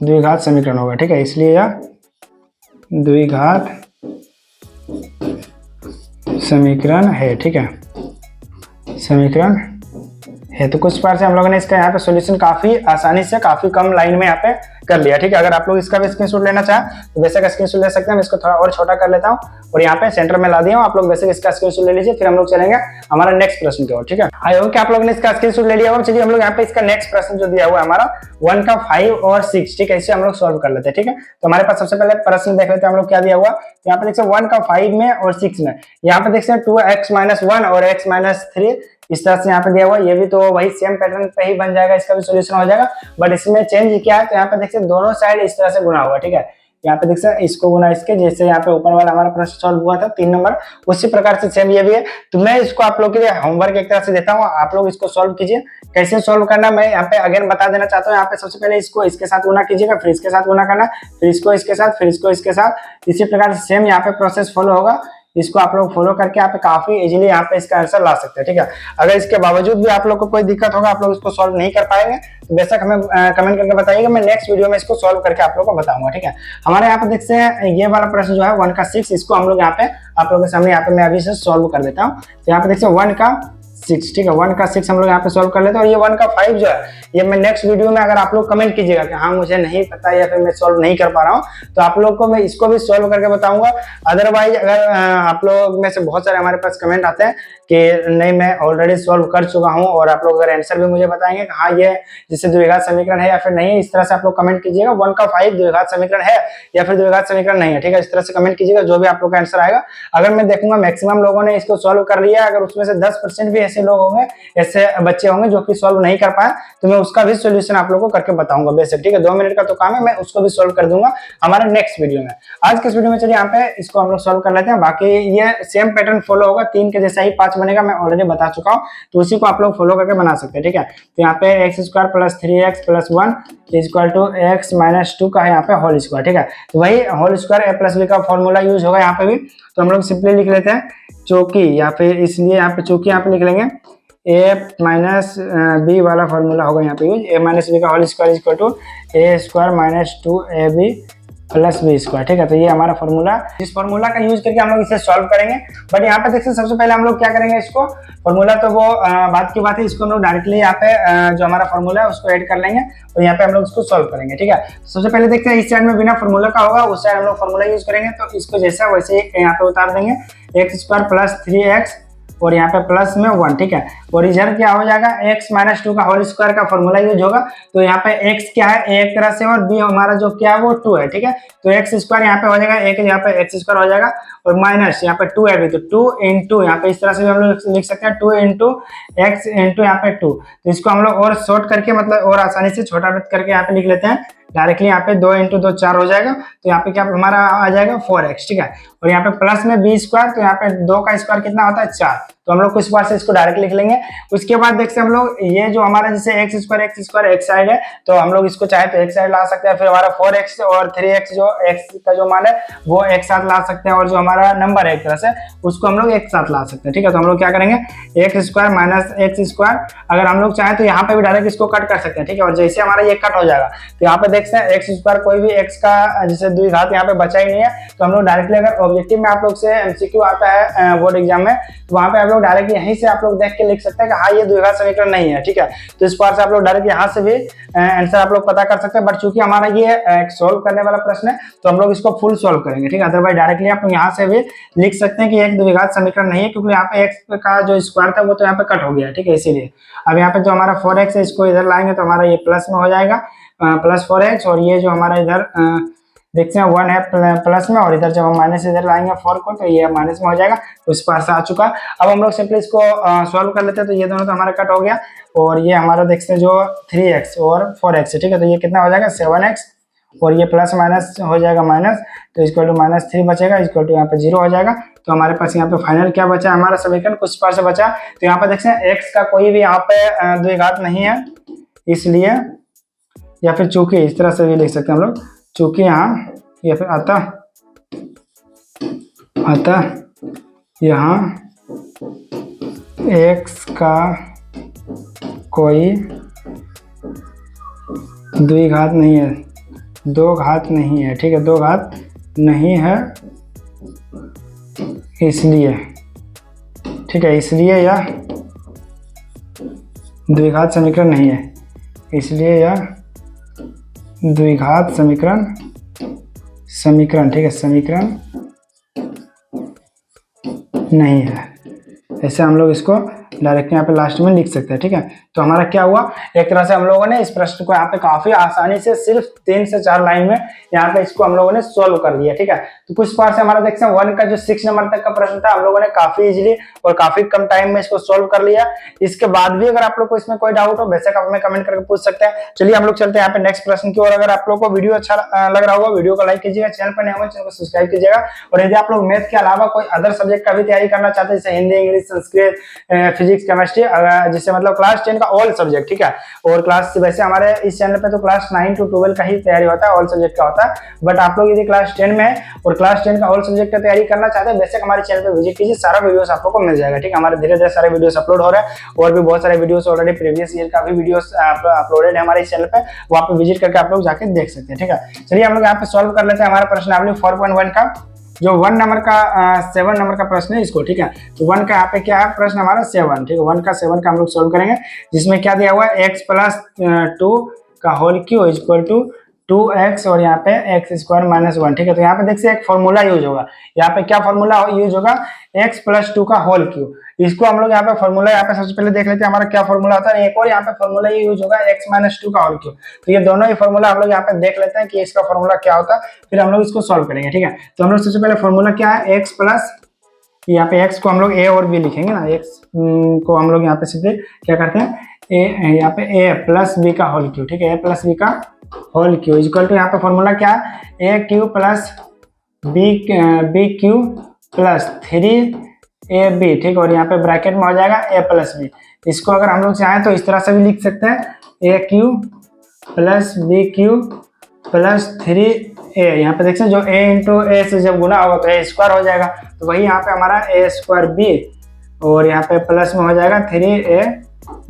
द्विघात समीकरण होगा। ठीक है, इसलिए यह द्विघात समीकरण है। ठीक है, समीकरण है। तो कुछ बार से हम लोगों ने इसका यहाँ पे सॉल्यूशन काफी आसानी से काफी कम लाइन में यहाँ पे कर लिया। ठीक है, अगर आप लोग इसका भी स्क्रीनशॉट लेना चाहें तो बेसिक स्क्रीनशॉट ले सकते हैं। मैं इसको थोड़ा और छोटा कर लेता हूँ और यहाँ पे सेंटर में ला दिया हूँ। आप लोग बेसिक इसका स्क्रीनशॉट ले लीजिए, फिर हम लोग चलेंगे हमारा नेक्स्ट प्रश्न की ओर। ठीक है, आई होप कि आप लोगों ने इसका स्क्रीनशॉट ले लिया होगा। चलिए हम लोग यहाँ पे इसका नेक्स्ट प्रश्न जो दिया हुआ है हमारा 1 का 5 और 6। ठीक है, इसे हम लोग सॉल्व कर लेते हैं। ठीक है, तो हमारे पास सबसे पहले प्रश्न देख लेते हैं हम लोग क्या दिया हुआ। यहाँ पे देखिए 1 का 5 में और 6 में, यहाँ पे देखिए 2x माइनस 1 और x माइनस 3 इस तरह से यहाँ पे दिया हुआ। ये भी तो वही सेम पैटर्न पे ही बन जाएगा, इसका भी सॉल्यूशन हो जाएगा, बट इसमें चेंज क्या है, तो यहाँ पे देखिए दोनों साइड इस तरह से गुना हुआ। ठीक है, यहाँ पे देखिए इसको गुना इसके, जैसे यहाँ पे ऊपर वाला हमारा प्रश्न सॉल्व हुआ था 3 नंबर, उसी प्रकार से सेम ये भी है। तो मैं इसको आप लोग के लिए होमवर्क एक तरह से देता हूँ, आप लोग इसको सॉल्व कीजिए। कैसे सॉल्व करना मैं यहाँ पे अगेन बता देना चाहता हूँ। यहाँ पे सबसे पहले इसको इसके साथ गुना कीजिएगा, फिर इसके साथ गुना करना, फिर इसको इसके साथ, फिर इसको इसके साथ। इसी प्रकार से सेम यहाँ पे प्रोसेस फॉलो होगा। इसको आप लोग फॉलो करके आप काफी इजीली यहाँ पे इसका आंसर ला सकते हैं। ठीक है, अगर इसके बावजूद भी आप लोग को कोई दिक्कत होगा, आप लोग इसको सॉल्व नहीं कर पाएंगे, तो बेशक हमें कमेंट करके बताइएगा, मैं नेक्स्ट वीडियो में इसको सॉल्व करके आप लोग को बताऊंगा। ठीक है, हमारे यहाँ पे देखते हैं ये वाला प्रश्न जो है 1 का 6, इसको हम लोग यहाँ पे आप लोगों के सामने यहाँ पे मैं अभी से सॉल्व कर देता हूँ। तो यहाँ पे देखते हैं 1 का 6। ठीक है, 1 का 6 हम लोग यहाँ पे सॉल्व कर लेते हैं, और ये 1 का 5 जो है ये मैं नेक्स्ट वीडियो में, अगर आप लोग कमेंट कीजिएगा कि हाँ मुझे नहीं पता या फिर मैं सॉल्व नहीं कर पा रहा हूँ, तो आप लोग को मैं इसको भी सॉल्व करके बताऊंगा। अदरवाइज अगर आप लोग में से बहुत सारे हमारे पास कमेंट आते हैं कि नहीं मैं ऑलरेडी सॉल्व कर चुका हूँ, और आप लोग अगर आंसर भी मुझे बताएंगे कि हाँ ये जिससे द्विघात समीकरण है या फिर नहीं है, इस तरह से आप लोग कमेंट कीजिएगा 1 का 5 द्विघात समीकरण है या फिर द्विघात समीकरण नहीं है। ठीक है, इस तरह से कमेंट कीजिएगा, जो भी आप लोग का आंसर आएगा। अगर मैं देखूंगा मैक्सिमम लोगों ने इसको सॉल्व कर लिया, अगर उसमें से 10% भी ऐसे लोग होंगे, ऐसे बच्चे होंगे जो कि सॉल्व नहीं कर पाए, तो मैं उसका भी सॉल्यूशन आप लोगों को करके बताऊंगा बेसिक। ठीक है, 2 मिनट का तो काम है, मैं उसको भी सॉल्व कर दूंगा हमारे नेक्स्ट वीडियो में। आज के इस वीडियो में चलिए यहाँ पे इसको हम लोग सॉल्व कर लेते हैं। बाकी ये सेम पैटर्न फॉलो होगा 3 के जैसा ही 5 5 बनेगा मैं ऑलरेडी बता चुका हूँ, तो उसी को आप लोग फॉलो करके बना सकते हैं। ठीक है, तो यहाँ पे x square plus 3x plus 1 equal to x minus 2 का है यहाँ पे होल स्क्वायर। ठीक है, तो वही होल स्क्वायर ए प्लस बी का फॉर्मूला यूज होगा यहाँ पे भी, तो हम लोग सिंपली लिख लेते हैं चूंकि, या फिर इसलिए यहाँ पे चूंकि यहाँ पे लिख लेंगे ए माइनस बी वाला फॉर्मूला होगा यहाँ पे यूज, ए माइनस बी का whole square equal to A square minus 2ab plus B square. ठीक है, तो ये हमारा फॉर्मूला, इस फॉर्मूला का यूज करके हम लोग इसे सॉल्व करेंगे। बट यहाँ पे देखते हैं सबसे पहले हम लोग क्या करेंगे, इसको फॉर्मूला तो वो बात की बात है, इसको हम लोग डायरेक्टली यहाँ पे जो हमारा फॉर्मूला है उसको ऐड कर लेंगे और यहाँ पे हम लोग इसको सॉल्व करेंगे। ठीक है, सबसे पहले देखते हैं इस साइड में बिना फॉर्मूला का होगा, उस साइड हम लोग फॉर्मूला यूज करेंगे, तो इसको जैसा वैसे यहाँ पे उतार देंगे, एक्स स्क्वायर प्लस 3x और यहाँ पे प्लस में 1। ठीक है, और इधर क्या हो जाएगा, x माइनस 2 का होल स्क्वायर का फॉर्मूला यूज होगा, तो यहाँ पे x क्या है a एक तरह से और b हमारा जो क्या है वो 2 है। ठीक है, तो x स्क्वायर यहाँ पे हो जाएगा, एक यहाँ पे x स्क्वायर हो जाएगा और माइनस यहाँ पे 2 है भी, तो 2 इंटू यहाँ पे इस तरह से भी हम लोग लिख सकते हैं 2 इंटू एक्स इंटू यहाँ पे 2। तो इसको हम लोग और शॉर्ट करके मतलब और आसानी से छोटा वृत्त करके यहाँ पे लिख लेते हैं डायरेक्टली, यहाँ पे 2 इंटू 2 4 हो जाएगा, तो यहाँ पे क्या हमारा आ जाएगा 4x। ठीक है, और यहाँ पे प्लस में b स्क्वायर, तो यहाँ पे 2 का स्क्वायर कितना होता है 4, तो हम लोग कुछ बार से इसको डायरेक्ट लिख लेंगे। उसके बाद देखते हैं हम लोग ये जो हमारा जैसे एक्स स्क्वायर एक साइड है, तो हम लोग इसको चाहे तो एक साइड ला सकते हैं, फिर हमारा 4x और 3x जो x का जो मान है वो एक साथ ला सकते हैं, और जो हमारा नंबर है एक तरह से उसको हम लोग एक साथ ला सकते हैं। ठीक है, तो हम लोग क्या करेंगे, x square minus x square, अगर हम लोग चाहें तो यहाँ पे भी डायरेक्ट इसको कट कर सकते हैं। ठीक है, और जैसे हमारा ये कट हो जाएगा तो यहाँ पे देखते हैं एक्स स्क्वायर कोई भी x का जैसे द्विघात यहाँ पे बचा ही नहीं है, तो हम लोग डायरेक्टली अगर ऑब्जेक्टिव में आप लोग से एमसीक्यू आता है बोर्ड एग्जाम में, तो वहाँ पे आप लोग डायरेक्ट यहीं से आप लोग देख के लिख सकते हैं कि हाँ ये द्विघात समीकरण नहीं है। ठीक है, तो इस बार से आप लोग डायरेक्ट यहाँ से भी आंसर आप लोग पता कर सकते हैं, बट चूंकि हमारा ये सोल्व करने वाला प्रश्न है तो हम लोग इसको फुल सोल्व करेंगे। ठीक है, अदरवाइज डायरेक्टली आप लोग यहाँ से भी लिख सकते हैं कि एक द्विघात समीकरण नहीं है, क्योंकि यहाँ पे एक्स का जो स्क्वायर था वो तो यहाँ पे कट हो गया है। ठीक है, इसीलिए अब यहाँ पे जो हमारा 4x है इसको इधर लाएंगे तो हमारा ये प्लस में हो जाएगा प्लस 4x, और ये जो हमारा इधर देखते हैं 1 है प्लस में, और इधर जब हम माइनस इधर लाएंगे 4 को तो ये माइनस में हो जाएगा, उस पार से आ चुका। अब हम लोग सिंपली इसको सॉल्व कर लेते हैं, तो ये दोनों तो हमारा कट हो गया, और ये हमारा देखते हैं जो 3x और 4x है। ठीक है, तो ये कितना हो जाएगा 7x, और ये प्लस माइनस हो जाएगा माइनस, तो इक्वल टू -3 बचेगा, इक्वल टू यहाँ पे 0 हो जाएगा। तो हमारे पास यहाँ पे फाइनल क्या बचा, हमारा समीकरण कुछ पार से बचा, तो यहाँ पे देखते हैं x का कोई भी यहाँ पे द्विघात नहीं है, इसलिए, या फिर चूंकि इस तरह से भी लिख सकते हैं हम लोग, चूंकि यहाँ, या फिर अतः यहाँ x का कोई द्विघात नहीं है, दो घात नहीं है। ठीक है, दो घात नहीं है, इसलिए, ठीक है, इसलिए यह द्विघात समीकरण नहीं है, इसलिए यह द्विघात समीकरण, ठीक है, समीकरण नहीं है। ऐसे हम लोग इसको डायरेक्ट यहाँ पे लास्ट में लिख सकते हैं। ठीक है, तो हमारा क्या हुआ, एक तरह से हम लोगों ने इस प्रश्न को यहाँ पे काफी आसानी से सिर्फ 3 से 4 लाइन में यहाँ पे इसको हम लोगों ने सोल्व कर लिया। ठीक है, तो कुछ पार्ट से हमारा देखते हैं 1 का जो 6 नंबर तक का प्रश्न था हम लोगों ने काफी इजीली और काफी कम टाइम में इसको सोल्व कर लिया। इसके बाद भी अगर आप लोग को इसमें कोई डाउट हो बेशक आप हमें कमेंट करके पूछ सकते हैं। चलिए हम लोग चलते हैं यहाँ पे नेक्स्ट प्रश्न की ओर। अगर आप लोग को वीडियो अच्छा लग रहा होगा वीडियो को लाइक कीजिएगा, चैनल पर नए हो चैनल को सब्सक्राइब कीजिएगा, और यदि आप लोग मैथ के अलावा कोई अदर सब्जेक्ट का भी तैयारी करना चाहते हैं जैसे Hindi, English, Sanskrit, physics, chemistry, जिससे मतलब क्लास 10 का ऑल सब्जेक्ट, ठीक है, और क्लास वैसे हमारे इस चैनल पे तो क्लास 9 to 12 का ही तैयारी होता है, ऑल सब्जेक्ट का होता है, बट आप लोग यदि क्लास 10 में है और क्लास 10 का ऑल सब्जेक्ट का तैयारी करना चाहते हैं बेशक हमारे चैनल पे विजिट कीजिए, सारा वीडियोस आप लोग को मिल जाएगा। ठीक है, हमारे धीरे धीरे सारे वीडियोस अपलोड हो रहे हैं और भी बहुत सारे वीडियोस ऑलरेडी प्रीवियस ईयर का भी वीडियोस अपलोडेड है हमारे इस चैनल पे, वहां पे विजिट करके आप लोग जाके देख सकते हैं। ठीक है, चलिए हम लोग यहाँ पे सॉल्व कर लेते हैं हमारा प्रश्नावली 4.1 का जो 1 नंबर का 7 नंबर का प्रश्न है इसको। ठीक है, तो 1 का यहाँ पे क्या है प्रश्न हमारा 7, ठीक है, 1 का 7 का हम लोग सोल्व करेंगे, जिसमें क्या दिया हुआ है x प्लस 2 का whole cube equal to 2x और यहाँ पे x स्क्वायर माइनस 1। ठीक है, तो यहाँ पे देखिए एक फॉर्मूला यूज होगा, यहाँ पे क्या फॉर्मूला यूज होगा, x प्लस 2 का होल क्यू। इसको हम लोग यहाँ पे फॉर्मूला यहाँ पे सबसे पहले देख लेते हैं हमारा क्या फॉर्मूला होता है। एक और यहाँ पे फॉर्मूला ये यूज होगा x माइनस 2 का होल क्यू, तो ये दोनों ही फॉर्मूला हम लोग यहाँ पे देख लेते हैं कि इसका फॉर्मूला क्या होता है, फिर हम लोग इसको सॉल्व करेंगे। ठीक है, तो हम लोग सबसे पहले फॉर्मूला क्या है, x प्लस, यहाँ पे x को हम लोग a और b लिखेंगे ना, x को हम लोग यहाँ पे सीधे क्या करते हैं a, यहाँ पे a प्लस b का होल क्यू। ठीक है, a प्लस b का होल क्यू इक्वल टू यहाँ पे फॉर्मूला क्या है, a cube plus B Q plus 3 A B, ठीक, और यहाँ पे ब्रैकेट में हो जाएगा ए प्लस बी। इसको अगर हम लोग चाहें तो इस तरह से भी लिख सकते हैं, A Q plus B Q plus 3a। यहाँ पे देख सकते हैं जो a इंटू ए से जब गुना होगा तो ए स्क्वायर हो जाएगा, तो वही यहाँ पे हमारा ए स्क्वायर बी और यहाँ पे प्लस में हो जाएगा 3a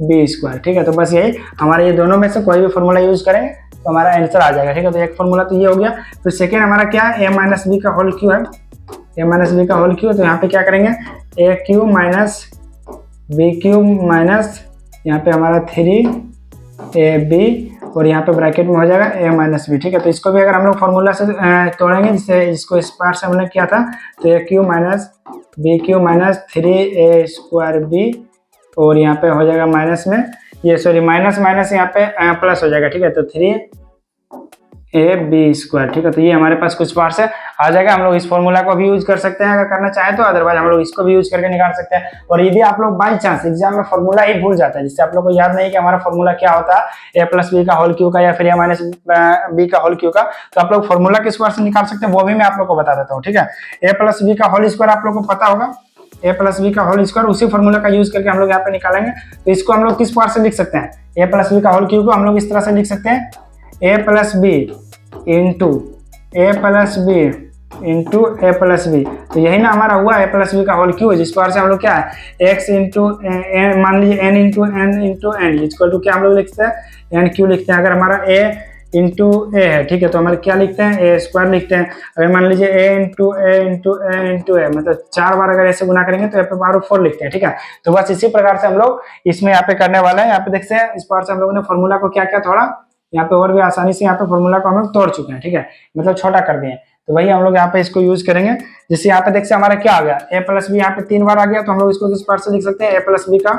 बी स्क्वायर। ठीक है, तो बस यही हमारे ये दोनों में से कोई भी फॉर्मूला यूज करेंगे तो हमारा आंसर आ जाएगा। ठीक है, तो एक फॉर्मूला तो ये हो गया। फिर सेकेंड हमारा क्या है, a माइनस बी का होल क्यू है, a माइनस बी का होल क्यू। तो यहाँ पे क्या करेंगे, A Q minus B Q minus यहाँ पे हमारा 3ab और यहाँ पे ब्रैकेट में हो जाएगा a माइनस बी। ठीक है, तो इसको भी अगर हम लोग फॉर्मूला से तोड़ेंगे, जिससे इसको इस पार्ट से हमने किया था, तो A Q minus B Q minus 3a square B और यहाँ पे हो जाएगा माइनस में ये सॉरी माइनस माइनस यहाँ पे प्लस हो जाएगा। ठीक है, तो 3a बी स्क्वायर। ठीक है, तो ये हमारे पास कुछ पार्ट्स है आ जाएगा। हम लोग इस फॉर्मूला को भी यूज कर सकते हैं अगर करना चाहे तो, अदरवाइज हम लोग इसको भी यूज करके निकाल सकते हैं। और यदि आप लोग बाई चांस एग्जाम में फॉर्मूला ही भूल जाता है, जिससे आप लोग को याद नहीं कि हमारा फॉर्मूला क्या होता है ए प्लस बी का होल क्यू का या फिर ए माइनस बी का होल क्यू का, तो आप लोग फॉर्मूला किस बार से निकाल सकते हैं वो भी मैं आप लोग को बता देता हूँ। ठीक है, ए प्लस बी का होल स्क्वायर आप लोग को पता होगा, ए प्लस बी का होल स्क्वायर उसी फॉर्मूला का यूज करके हम लोग यहाँ पे निकालेंगे। तो इसको हम लोग किस पार्ट से लिख सकते हैं, ए प्लस बी का होल क्यू को हम लोग इस तरह से लिख सकते हैं, ए प्लस बी इंटू ए प्लस बी इंटू ए प्लस बी। तो यही ना हमारा हुआ ए प्लस बी का होल क्यू, जिस पार्ट से हम लोग क्या है एक्स इंटू एन, मान लीजिए N into N equal to क्या हम लोग लिखते हैं, एन क्यू लिखते हैं। अगर हमारा ए इंटू ए है, ठीक है, तो हमारे क्या लिखते हैं, ए स्क्वायर लिखते हैं। अगर मान लीजिए ए इंटू ए इंटू ए इंटू ए, मतलब 4 बार अगर ऐसे गुना करेंगे तो यहाँ पे पावर 4 लिखते हैं। ठीक है, तो बस इसी प्रकार से हम लोग इसमें यहाँ पे करने वाले हैं। यहाँ पे देखते हैं इस पार्ट से हम लोगों ने फॉर्मूला को क्या क्या थोड़ा यहाँ पे और भी आसानी से यहाँ पे फॉर्मूला को हम लोग तोड़ चुके हैं। ठीक है, मतलब छोटा कर दिए, तो वही हम लोग यहाँ पे इसको यूज करेंगे। जैसे यहाँ पे देखते हैं हमारा क्या आ गया, ए प्लस बी यहाँ पे 3 बार आ गया, तो हम लोग इसको किस पार्ट से लिख सकते हैं, ए प्लस बी का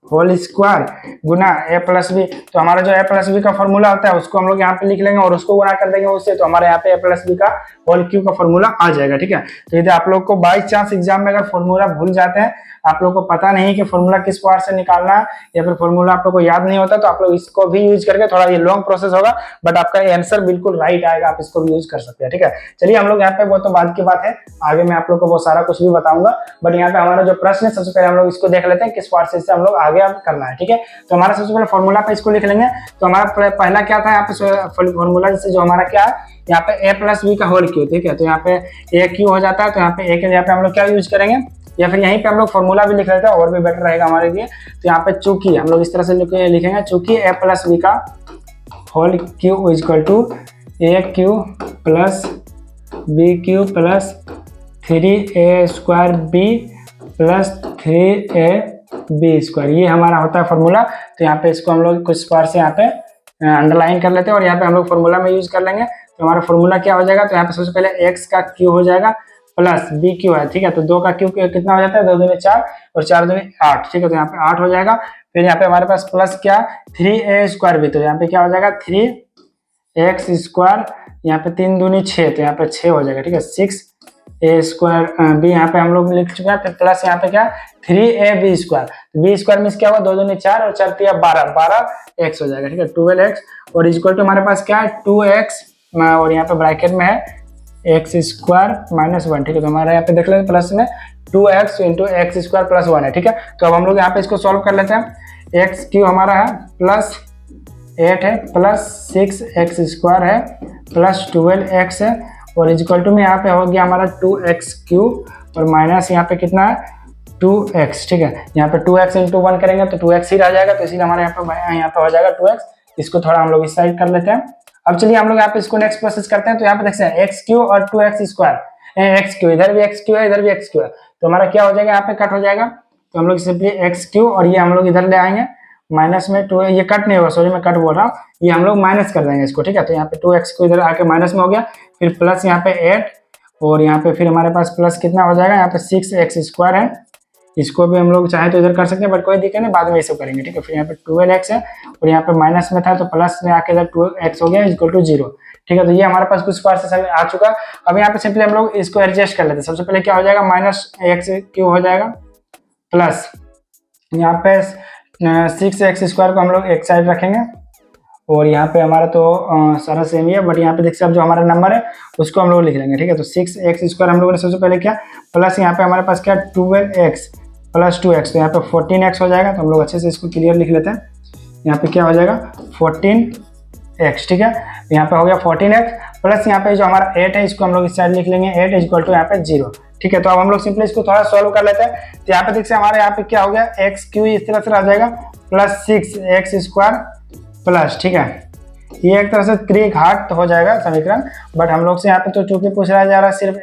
होल स्क्वायर गुना ए प्लस बी। तो हमारा जो ए प्लस बी का फॉर्मूला होता है उसको हम लोग यहाँ पे लिख लेंगे और उसको गुना कर देंगे उससे, तो हमारे यहाँ पे ए प्लस बी का होल क्यू का फॉर्मूला आ जाएगा। ठीक है, तो यदि आप लोग को बाई चांस एग्जाम में अगर फॉर्मूला भूल जाते हैं, आप लोग को पता नहीं कि फॉर्मूला किस पार्ट से निकालना है या फिर फॉर्मूला आप लोग को याद नहीं होता, तो आप लोग इसको भी यूज करके, थोड़ा ये लॉन्ग प्रोसेस होगा बट आपका आंसर बिल्कुल राइट आएगा, आप इसको भी यूज कर सकते हैं। ठीक है, चलिए हम लोग यहाँ पे, वो तो बाद की बात है, आगे मैं आप लोग को वो सारा कुछ भी बताऊंगा, बट यहाँ पे हमारा जो प्रश्न है सबसे पहले हम लोग इसको देख लेते हैं किस पार्ट से हम लोग आगे करना है। ठीक है, तो हमारा सबसे पहले फॉर्मूला पे इसको लिख लेंगे। तो हमारा पहला क्या था यहाँ पे फॉर्मूला, जैसे जो हमारा क्या है यहाँ पे ए प्लस बी का होल क्यू। ठीक है, तो यहाँ पे ए क्यू हो जाता है, तो यहाँ पे ए के यहाँ पे हम लोग क्या यूज करेंगे, या फिर यहीं पे हम लोग फॉर्मूला भी लिख लेते हैं और भी बेटर रहेगा हमारे लिए। तो यहाँ पे चूंकि हम लोग इस तरह से लिखेंगे, चूंकि ए प्लस बी का whole cube equal to A Q plus B Q plus 3a square B plus 3a B square, ये हमारा होता है फॉर्मूला। तो यहाँ पे इसको हम लोग कुछ बार से यहाँ पे अंडरलाइन कर लेते हैं और यहाँ पे हम लोग फॉर्मूला में यूज कर लेंगे। तो हमारा फॉर्मूला क्या हो जाएगा, तो यहाँ पे सबसे पहले x का क्यू हो जाएगा प्लस बी क्यू है। ठीक है, तो 2 का क्यू कितना हो जाता है, 2 दूनी 4 और 4 दूनी 8। ठीक है, तो यहाँ पे 8 हो जाएगा। फिर यहाँ पे हमारे पास प्लस क्या 3a स्क्वायर भी, तो यहाँ पे क्या हो जाएगा 3x स्क्वायर, यहाँ पे 3 दूनी 6, तो यहाँ पे 6 हो जाएगा। ठीक है, 6a स्क्वायर बी यहाँ पे हम लोग लिख चुके हैं। फिर प्लस यहाँ पे क्या 3ab स्क्वायर, तो बी स्क्वायर में क्या हुआ 2 दूनी 4 और 4 3 12x हो जाएगा। ठीक है, 12x और इक्वल टू हमारे पास क्या है 2x और यहाँ पे ब्रैकेट में है एक्स स्क्वायर माइनस 1। ठीक है, तो हमारे यहाँ पे देख लेते प्लस में 2x into x square plus 1 है। ठीक है, तो अब हम लोग यहाँ पे इसको सॉल्व कर लेते हैं। एक्स क्यू हमारा है प्लस 8 है प्लस 6x स्क्वायर है प्लस 12x है और इक्वल टू में यहाँ पे हो गया हमारा 2x क्यूब और माइनस यहाँ पे कितना है 2x। ठीक है, यहाँ पे 2x इंटू 1 करेंगे तो 2x ही रह जाएगा, तो इसीलिए हमारे यहाँ पे हो जाएगा 2x। इसको थोड़ा हम लोग इस साइड कर लेते हैं। अब चलिए हम लोग यहाँ पे इसको नेक्स्ट प्रोसेस करते हैं। तो यहाँ पे देखते हैं एक्स क्यू और 2x स्क्वायर, एक्स क्यू इधर भी एक्स क्यू है, इधर भी एक्स क्यू है, तो हमारा क्या हो जाएगा यहाँ पे कट हो जाएगा। तो हम लोग सिंपली एक्स क्यू और ये हम लोग इधर ले आएंगे माइनस में 2, ये कट नहीं होगा, सॉरी मैं कट बोल रहा हूँ, ये हम लोग माइनस कर देंगे इसको। ठीक है, तो यहाँ पे 2x को इधर आके माइनस में हो गया, फिर प्लस यहाँ पे 8 और यहाँ पे फिर हमारे पास प्लस कितना हो जाएगा, यहाँ पे 6x स्क्वायर है, इसको भी हम लोग चाहे तो इधर कर सकते हैं बट कोई दिक्कत नहीं, बाद में ये सब करेंगे। ठीक है, फिर यहाँ पे 12x है और यहाँ पे माइनस में था तो प्लस में आके इधर 2x हो गया इक्वल टू 0। ठीक है, तो ये हमारे पास कुछ पार्ट से आ चुका। अब यहाँ पे सिंपली हम लोग इसको एडजस्ट कर लेते हैं। सबसे पहले क्या हो जाएगा माइनस एक्स क्यू हो जाएगा प्लस यहाँ पे 6x स्क्वायर को हम लोग एक साइड रखेंगे और यहाँ पे हमारा तो सारा सेम ही है, बट यहाँ पे देखिए अब जो हमारा नंबर है उसको हम लोग लिख लेंगे, ठीक है। तो 6x² हम लोगों ने सबसे पहले किया, प्लस यहाँ पे हमारे पास क्या 12x प्लस 2x, तो यहाँ पे 14x हो जाएगा। तो हम लोग अच्छे से इसको क्लियर लिख लेते हैं। यहाँ पे क्या हो जाएगा 14x, ठीक है। यहाँ पे हो गया 14x प्लस यहाँ पे जो हमारा 8 है इसको हम लोग इस साइड लिख लेंगे, 8 इक्वल टू यहाँ पे 0, ठीक है। तो अब हम लोग सिंपली इसको थोड़ा सॉल्व कर लेते हैं। तो यहाँ पे देखिए हमारे यहाँ पे क्या हो गया x³ इस तरह से आ जाएगा प्लस 6x² प्लस, ठीक है। ये एक तरह से त्रिघात हो जाएगा समीकरण, बट हम लोग से यहाँ पे तो चूंकि पूछा जा रहा है सिर्फ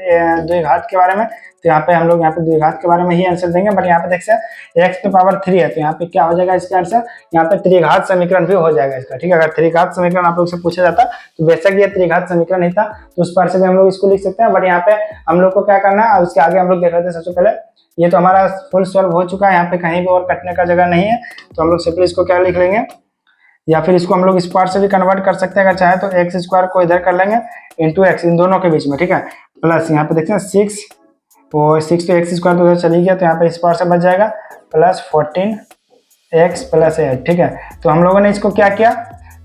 द्विघात के बारे में, तो यहाँ पे हम लोग यहाँ पे द्विघात के बारे में ही आंसर देंगे। बट यहाँ पे देखिए x⁻³ है, तो यहाँ पे क्या हो जाएगा इसका आंसर, यहाँ पे त्रिघात समीकरण भी हो जाएगा इसका, ठीक है। अगर त्रिघात समीकरण आप लोग से पूछा जाता तो बेशक ये त्रिघात समीकरण ही था, तो उस पर से भी हम लोग इसको लिख सकते हैं। बट यहाँ पे हम लोग को क्या करना है, अब इसके आगे हम लोग देख रहे थे। सबसे पहले ये तो हमारा फुल सॉल्व हो चुका है, यहाँ पे कहीं भी और कटने का जगह नहीं है, तो हम लोग सिंपली इसको क्या लिख लेंगे, या फिर इसको हम लोग इस पार्ट से भी कन्वर्ट कर सकते हैं अगर चाहे तो। x² को इधर कर लेंगे इंटू x, इन दोनों के बीच में, ठीक है। प्लस यहाँ पे देखते हैं 6 और 6 तो x² तो उधर चली गया, तो यहाँ पे इस पार्ट से बच जाएगा प्लस 14x प्लस 8, ठीक है। तो हम लोगों ने इसको क्या किया,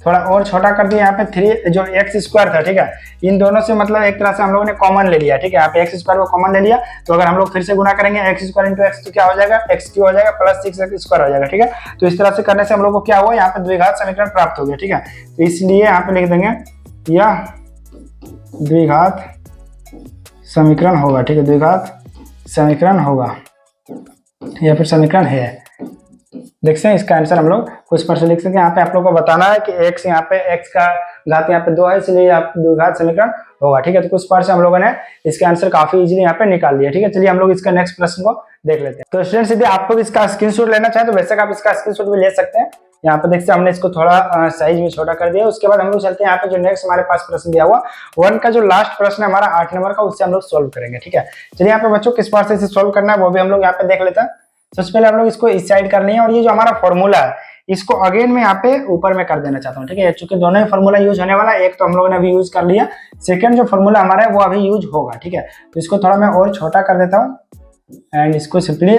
थोड़ा और छोटा कर दिया। यहाँ पे 3 जो x² था, ठीक है, इन दोनों से मतलब एक तरह से हम लोगों ने कॉमन ले लिया, ठीक है। यहाँ पे x² को कॉमन ले लिया, तो अगर हम लोग फिर से गुना करेंगे x² इंटू x तो क्या हो जाएगा x³ हो जाएगा प्लस 6x² हो जाएगा, ठीक है। तो इस तरह से करने से हम लोग को क्या हुआ, यहाँ पे द्विघात समीकरण प्राप्त हो गया, ठीक है। तो इसलिए यहाँ पे लिख देंगे यह द्विघात समीकरण होगा, ठीक है, द्विघात समीकरण होगा या फिर समीकरण है। देखते हैं इसका आंसर हम लोग कुछ पर से लिख सकते हैं। यहाँ पे आप लोग को बताना है कि x यहाँ पे x का घात यहाँ पे 2 है, इसलिए आप द्विघात समीकरण होगा, ठीक है। तो कुछ पर से हम लोगों ने इसके आंसर काफी इजीली यहाँ पे निकाल दिया, ठीक है। चलिए हम लोग इसका नेक्स्ट प्रश्न को देख लेते हैं। तो स्टूडेंट्स यदि आप लोग इसका स्क्रीनशॉट लेना चाहें तो बेशक आप इसका स्क्रीनशॉट भी ले सकते हैं। यहाँ पे देखते हैं हमने इसको थोड़ा साइज में छोटा कर दिया। उसके बाद हम लोग चलते हैं यहाँ पे जो नेक्स्ट हमारे पास प्रश्न दिया हुआ 1 का जो लास्ट प्रश्न है हमारा 8 नंबर का, उससे हम लोग सोल्व करेंगे, ठीक है। चलिए यहाँ पे बच्चों किस पार्ट से इसे सोल्व करना है वो भी हम लोग यहाँ पे देख लेते हैं। सबसे पहले हम लोग इसको इस साइड करनी है, और ये जो हमारा फॉर्मूला है इसको अगेन मैं यहाँ पे ऊपर में कर देना चाहता हूँ, ठीक है। चूंकि दोनों ही फॉर्मूला यूज होने वाला है, एक तो हम लोगों ने अभी यूज कर लिया, सेकंड जो फॉर्मूला हमारा है वो अभी यूज होगा, ठीक है। तो इसको थोड़ा मैं और छोटा कर देता हूँ एंड इसको सिंपली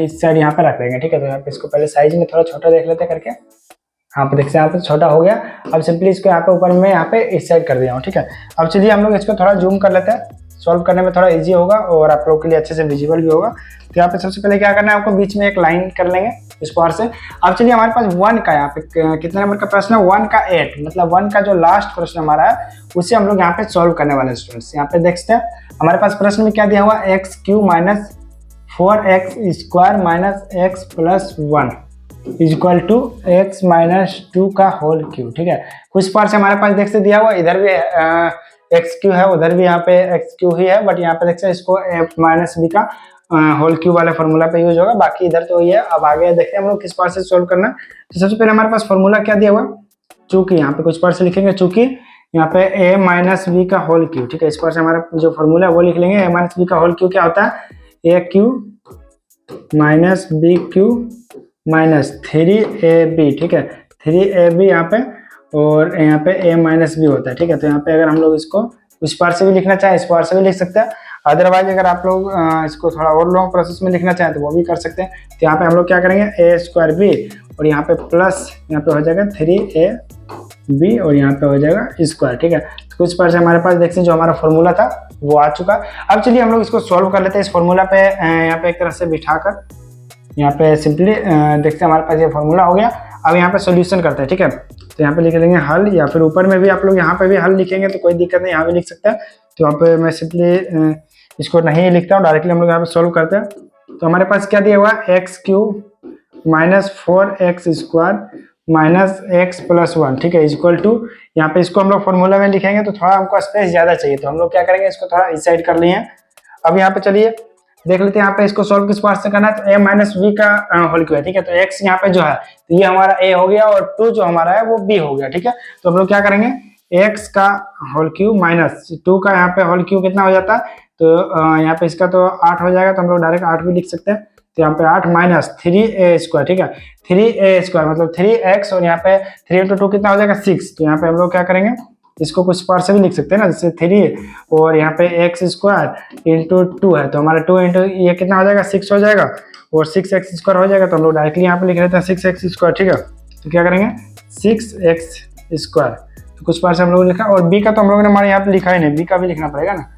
इस साइड यहाँ पे रख देंगे, ठीक है। तो यहाँ पे इसको पहले साइज में थोड़ा छोटा देख लेते करके, यहाँ पे देखते हैं यहाँ पे छोटा हो गया। अब सिंपली इसको यहाँ पे ऊपर में यहाँ पे इस साइड कर दिया हूँ, ठीक है। अब चलिए हम लोग इसको थोड़ा जूम कर लेते हैं, सॉल्व करने में थोड़ा इजी होगा और आप लोगों के लिए अच्छे से विजिबल भी होगा। तो यहाँ पे सबसे पहले क्या करना है, आपको बीच में एक लाइन कर लेंगे इस पार से। अब चलिए हमारे पास 1 का यहाँ पे कितने नंबर का प्रश्न है, 1 का 8, मतलब 1 का जो लास्ट प्रश्न हमारा है उसे हम लोग यहाँ पे सॉल्व करने वाले स्टूडेंट्स। यहाँ पे देखते हैं हमारे पास प्रश्न में क्या दिया हुआ, x³ minus 4x² minus x plus 1 equal to x minus 2 का होल क्यूब, ठीक है। कुछ पार से हमारे पास देखते दिया हुआ, इधर भी x³ है, उधर भी यहाँ पे x³ ही है, बट यहाँ पे देखते हैं इसको a माइनस b का होल क्यूब वाले फॉर्मूला पे यूज होगा, बाकी इधर तो ये। अब आगे देखते हैं हम लोग किस पार्ट से सोल्व करना है। तो सबसे पहले हमारे पास फॉर्मूला क्या दिया हुआ, चूंकि यहाँ पे कुछ पार्ट से लिखेंगे, चूंकि यहाँ पे a माइनस b का होल क्यूब, ठीक है। इस पार्ट से हमारा जो फॉर्मूला है वो लिख लेंगे, a माइनस b का होल क्यूब क्या होता है, a³ minus b³ minus 3ab, ठीक है, 3ab यहाँ पे, और यहाँ पे a माइनस b होता है, ठीक है। तो यहाँ पे अगर हम लोग इसको उस पार से भी लिखना चाहें इस पार से भी लिख सकते हैं, अदरवाइज अगर आप लोग इसको थोड़ा और लॉन्ग प्रोसेस में लिखना चाहें तो वो भी कर सकते हैं। तो यहाँ पे हम लोग क्या करेंगे, a² और यहाँ पे प्लस यहाँ पे हो जाएगा 3ab और यहाँ पे हो जाएगा स्क्वायर, ठीक है। तो कुछ पार से हमारे पास देखते हैं जो हमारा फॉर्मूला था वो आ चुका। अब चलिए हम लोग इसको सॉल्व कर लेते हैं इस फॉर्मूला पे, यहाँ पे एक तरह से बिठाकर यहाँ पे सिंपली देखते हैं हमारे पास ये फॉर्मूला हो गया। अब यहाँ पे सॉल्यूशन करते हैं, ठीक है। तो यहाँ पे लिख लेंगे हल, या फिर ऊपर में भी आप लोग यहाँ पे भी हल लिखेंगे तो कोई दिक्कत नहीं, यहाँ भी लिख सकते हैं। तो यहाँ पे मैं सिंपली इसको नहीं लिखता हूँ, डायरेक्टली हम लोग यहाँ पे सॉल्व करते हैं। तो हमारे पास क्या दिया हुआ, x³ minus 4x² minus x plus 1, ठीक है, इक्वल टू, यहाँ पे इसको हम लोग फॉर्मूला में लिखेंगे तो थोड़ा हमको स्पेस ज्यादा चाहिए, तो हम लोग क्या करेंगे, इसको थोड़ा इस साइड कर लिए। अब यहाँ पे चलिए देख लेते हैं यहाँ पे इसको सॉल्व किस पार्ट से करना है। तो a माइनस b का होल क्यूब है, ठीक है। तो x यहाँ पे जो है तो ये हमारा a हो गया और 2 जो हमारा है वो b हो गया, ठीक है। तो हम लोग क्या करेंगे, x का होल क्यूब माइनस 2 का यहाँ पे होल क्यूब कितना हो जाता है, तो यहाँ पे इसका तो 8 हो जाएगा, तो हम लोग डायरेक्ट 8 भी लिख सकते हैं। तो यहाँ पे 8 माइनस 3a², ठीक है, 3a² मतलब 3x और यहाँ पे 3 into 2 कितना हो जाएगा 6। तो यहाँ पे हम लोग क्या करेंगे, इसको कुछ पार्ट से भी लिख सकते हैं ना, जैसे 3 और यहाँ पे x² इंटू 2 है, तो हमारा 2 इंटू ये कितना हो जाएगा 6 हो जाएगा, और 6x² हो जाएगा। तो हम लोग डायरेक्टली यहाँ पे लिख लेते हैं 6x², ठीक है। तो क्या करेंगे 6x स्क्वायर। तो कुछ पार्ट से हम लोगों ने लिखा, और बी का तो हम लोगों ने हमारे यहाँ पे लिखा ही नहीं, बी का भी लिखना पड़ेगा ना।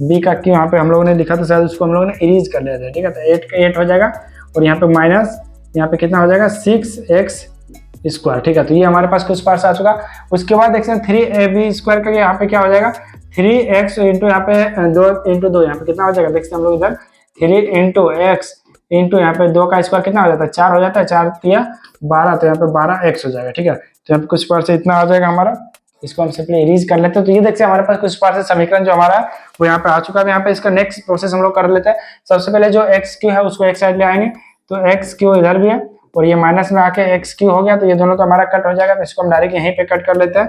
बी का क्यों यहाँ पे हम लोगों ने लिखा, तो शायद उसको हम लोगों ने इरेज कर लिया था, ठीक है। तो 8 का 8 हो जाएगा, और यहाँ पे माइनस, यहाँ पे कितना हो जाएगा 6x स्क्वायर, ठीक है। तो ये हमारे पास कुछ पार्ट्स आ चुका। उसके बाद देखते हैं 3ab स्क्वायर का यहाँ पे क्या हो जाएगा, 3x इंटू यहाँ पे 2 यहाँ पे कितना हो जाएगा, देखते हैं हम लोग इधर 3 इंटू एक्स इंटू यहाँ पे 2 का स्क्वायर कितना हो जाता है, 4 हो जाता है, 4 या 12, तो यहाँ पे 12x हो जाएगा, ठीक है। तो यहाँ पे कुछ पार्ट से इतना आ जाएगा हमारा, इसको हम सिंपली इरेज कर लेते हैं। तो ये देखते हैं हमारे पास कुछ पार्ट से समीकरण जो हमारा वो यहाँ पे आ चुका है। यहाँ पे इसका नेक्स्ट प्रोसेस हम लोग कर लेते हैं। सबसे पहले जो एक्स क्यू है उसको एक साइड ले आएंगे, तो एक्स क्यू इधर भी है और ये माइनस में आके एक्स क्यू हो गया, तो ये दोनों तो हमारा कट हो जाएगा। तो इसको हम डायरेक्ट यहीं पे कट कर लेते हैं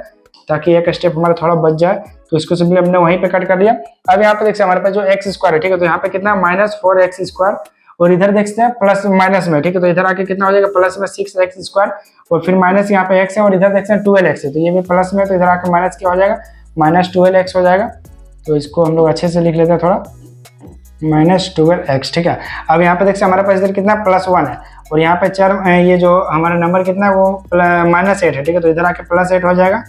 ताकि एक स्टेप हमारा थोड़ा बच जाए। तो इसको सिंपली हमने वहीं पे कट कर लिया। अब यहाँ पे देखते हैं हमारे पास जो एक्स स्क्वायर है, ठीक है, तो यहाँ पे कितना -4x स्क्वायर, और इधर देखते हैं प्लस माइनस में, ठीक है। तो इधर आके कितना हो जाएगा प्लस में 6x स्क्वायर, और फिर माइनस यहाँ पे x है, और इधर देखते हैं 12x है, तो ये भी प्लस में, तो इधर आके माइनस क्या हो जाएगा -12x हो जाएगा। तो इसको हम लोग अच्छे से लिख लेते हैं थोड़ा, -12x, ठीक है। अब यहाँ पे देखते हैं हमारे पास इधर कितना +1 है, और यहाँ पे चर ये जो हमारा नंबर कितना है वो -8 है, ठीक है। तो इधर आके +8 हो जाएगा।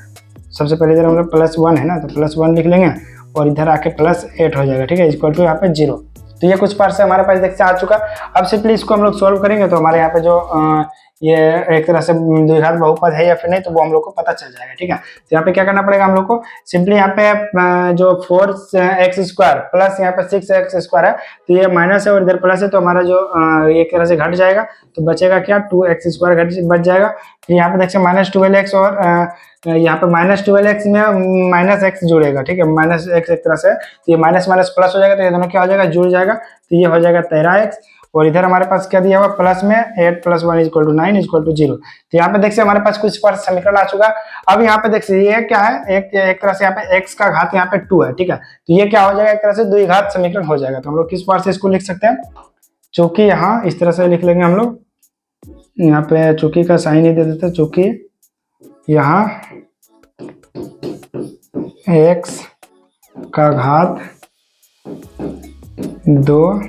सबसे पहले इधर हम लोग +1 है ना, तो +1 लिख लेंगे, और इधर आके +8 हो जाएगा, ठीक है, इक्वल टू यहाँ पे 0। तो ये कुछ पार्ट से हमारे पास देखते आ चुका। अब सिंपली इसको हम लोग सॉल्व करेंगे, तो हमारे यहाँ पे जो ये एक तरह से द्विघात बहुपद है या फिर नहीं, तो वो हम लोग को पता चल जाएगा, ठीक है। तो यहाँ पे क्या करना पड़ेगा हम लोग को, सिंपली यहाँ पे जो 4x स्क्वायर प्लस यहाँ पे 6x स्क्वायर है, तो ये माइनस है और इधर प्लस है, तो हमारा जो एक तरह से घट जाएगा, तो बचेगा क्या 2x स्क्वायर बच जाएगा। फिर यहाँ पे देखते हैं -12x, और यहाँ पे -12x में -x जुड़ेगा, ठीक है, -x एक तरह से, तो ये माइनस माइनस प्लस हो जाएगा, तो ये दोनों क्या हो जाएगा जुड़ जाएगा, तो ये हो जाएगा 13x, और इधर हमारे पास क्या दिया हुआ प्लस में 8 + 1 = 9 = 0। तो यहाँ पे देखिए हमारे पास कुछ पर समीकरण आ चुका। अब यहाँ पे देखिए ये क्या है, एक तरह से यहाँ पे x का घात यहाँ पे 2 है, ठीक है। तो ये क्या हो जाएगा, एक तरह से द्विघात समीकरण हो जाएगा। तो हम लोग किस बार से इसको लिख सकते हैं, चूंकि यहाँ इस तरह से लिख लेंगे हम लोग, यहाँ पे चूंकि का साइन ही दे देते, चूंकि यहाँ x का घात 2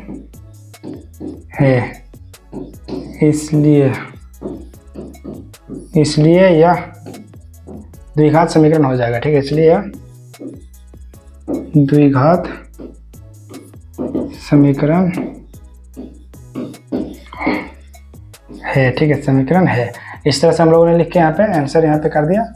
है, इसलिए यह द्विघात समीकरण हो जाएगा, ठीक है। इसलिए यह द्विघात समीकरण है, ठीक है, समीकरण है। इस तरह से हम लोगों ने लिख के यहाँ पे आंसर यहाँ पे कर दिया।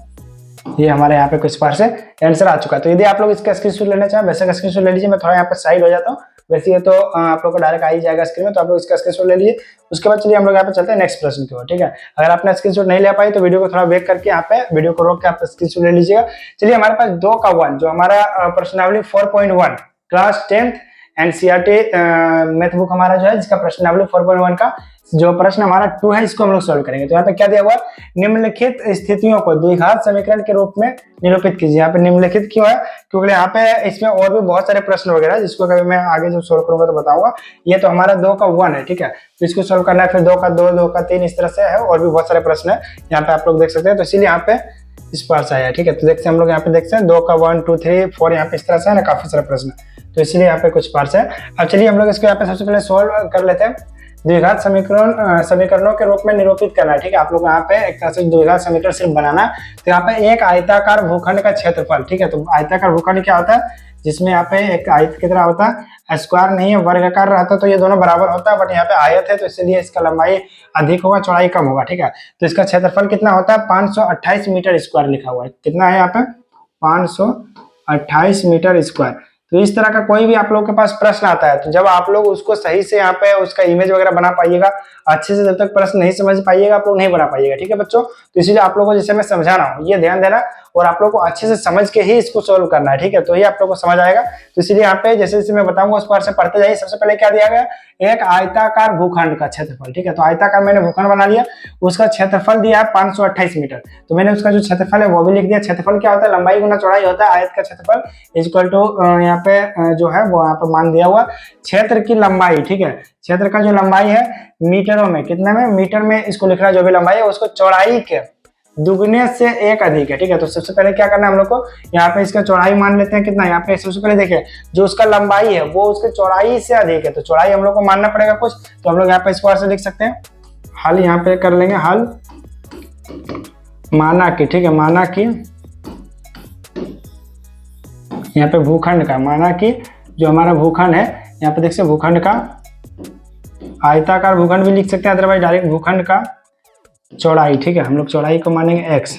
ये हमारे यहाँ पे कुछ पार्ट से आंसर आ चुका है। तो यदि आप लोग इसका स्क्रीनशॉट लेना चाहें, वैसे का स्क्रीनशॉट ले लीजिए। मैं थोड़ा यहाँ पे साइड हो जाता हूँ, वैसे ये तो आप लोग को डायरेक्ट आ ही जाएगा स्क्रीन में, तो आप लोग इसका स्क्रीनशॉट ले लीजिए। उसके बाद चलिए हम लोग यहाँ पे चलते हैं नेक्स्ट प्रश्न की ओर, ठीक है। अगर आपने स्क्रीनशॉट नहीं ले पाई तो वीडियो को थोड़ा बैक करके यहाँ पे वीडियो को रोक के आप स्क्रीनशॉट ले लीजिएगा। चलिए हमारे पास 2 का 1 जो हमारा प्रश्नावली 4.1 class 10th NCERT math book हमारा जो है, जिसका प्रश्नावली 4.1 का जो प्रश्न हमारा 2 है, इसको हम लोग सॉल्व करेंगे। तो यहाँ पे क्या दिया हुआ, निम्नलिखित स्थितियों को द्विघात समीकरण के रूप में निरूपित कीजिए। यहाँ पे निम्नलिखित क्यों है, क्योंकि यहाँ पे इसमें और भी बहुत सारे प्रश्न वगैरह जिसको कभी मैं आगे जब सॉल्व करूंगा तो बताऊंगा। ये तो हमारा 2 का 1 है, ठीक है, तो इसको सॉल्व करना है। फिर 2 का 2, 2 का 3, इस तरह से है, और भी बहुत सारे प्रश्न है यहाँ पे आप लोग देख सकते हैं। तो इसीलिए यहाँ पे इस पार से आया, ठीक है। तो देखते हैं हम लोग यहाँ पे देखते हैं 2 का 1, 2, 3, 4 यहाँ पे इस तरह से है ना, काफी सारे प्रश्न, तो इसीलिए यहाँ पे कुछ पार्ट्स है। अब चलिए हम लोग इसको यहाँ पे सबसे पहले सॉल्व कर लेते हैं। द्विघात समीकरणों के रूप में निरूपित करना है, ठीक है। आप लोग यहाँ पे एक तरह से द्विघात समीकरण सिर्फ बनाना है। तो यहाँ पे एक आयताकार भूखंड का क्षेत्रफल, ठीक है। तो आयताकार भूखंड क्या होता है, जिसमें यहाँ पे एक आयत की तरह होता है, स्क्वायर नहीं है, वर्गाकार रहता तो ये दोनों बराबर होता है, बट यहाँ पे आयत है तो इसलिए इसका लंबाई अधिक होगा, चौड़ाई कम होगा, ठीक है। तो इसका क्षेत्रफल कितना होता है, 528 मीटर स्क्वायर लिखा हुआ है। कितना है यहाँ पे 528 मीटर स्क्वायर। तो इस तरह का कोई भी आप लोगों के पास प्रश्न आता है, तो जब आप लोग उसको सही से यहाँ पे उसका इमेज वगैरह बना पाइएगा, अच्छे से जब तक प्रश्न नहीं समझ पाइएगा आप लोग नहीं बना पाइएगा, ठीक है बच्चों। तो इसीलिए आप लोगों को जैसे मैं समझा रहा हूँ ये ध्यान देना, और आप लोग को अच्छे से समझ के ही इसको सोल्व करना है, ठीक है। तो ये आप लोग को समझ आएगा। तो इसीलिए यहाँ पे जैसे जैसे मैं बताऊंगा उस पार से पढ़ते जाइए। सबसे पहले क्या दिया गया, एक आयताकार भूखंड का क्षेत्रफल, ठीक है। तो आयताकार मैंने भूखंड बना लिया, उसका क्षेत्रफल दिया है 528 मीटर, तो मैंने उसका जो क्षेत्रफल है वो भी लिख दिया। क्षेत्रफल क्या होता है, लंबाई गुना चौड़ाई होता है। आयत का क्षेत्रफल इक्वल टू यहाँ पे जो है वो यहाँ पे मान दिया हुआ क्षेत्र की लंबाई, ठीक है। क्षेत्र का जो लंबाई है मीटरों में, कितने में, मीटर में इसको लिख रहा है, जो भी लंबाई है उसको चौड़ाई के दुगने से 1 अधिक है, ठीक है। तो सबसे पहले क्या करना है हम लोग को, यहाँ पे इसका चौड़ाई मान लेते हैं कितना, यहाँ पे सबसे पहले देखिए जो उसका लंबाई है वो उसके चौड़ाई से अधिक है, तो चौड़ाई हम लोग को मानना पड़ेगा कुछ। तो हम लोग यहाँ पे स्क्वायर से लिख सकते हैं, हल यहाँ पे कर लेंगे, हल माना कि, ठीक है, माना कि यहाँ पे भूखंड का, माना कि जो हमारा भूखंड है, यहाँ पे देख सकते भूखंड का आयताकार भूखंड भी लिख सकते हैं, अदरवाइज डायरेक्ट भूखंड का चौड़ाई, ठीक है, हम लोग चौड़ाई को मानेंगे x,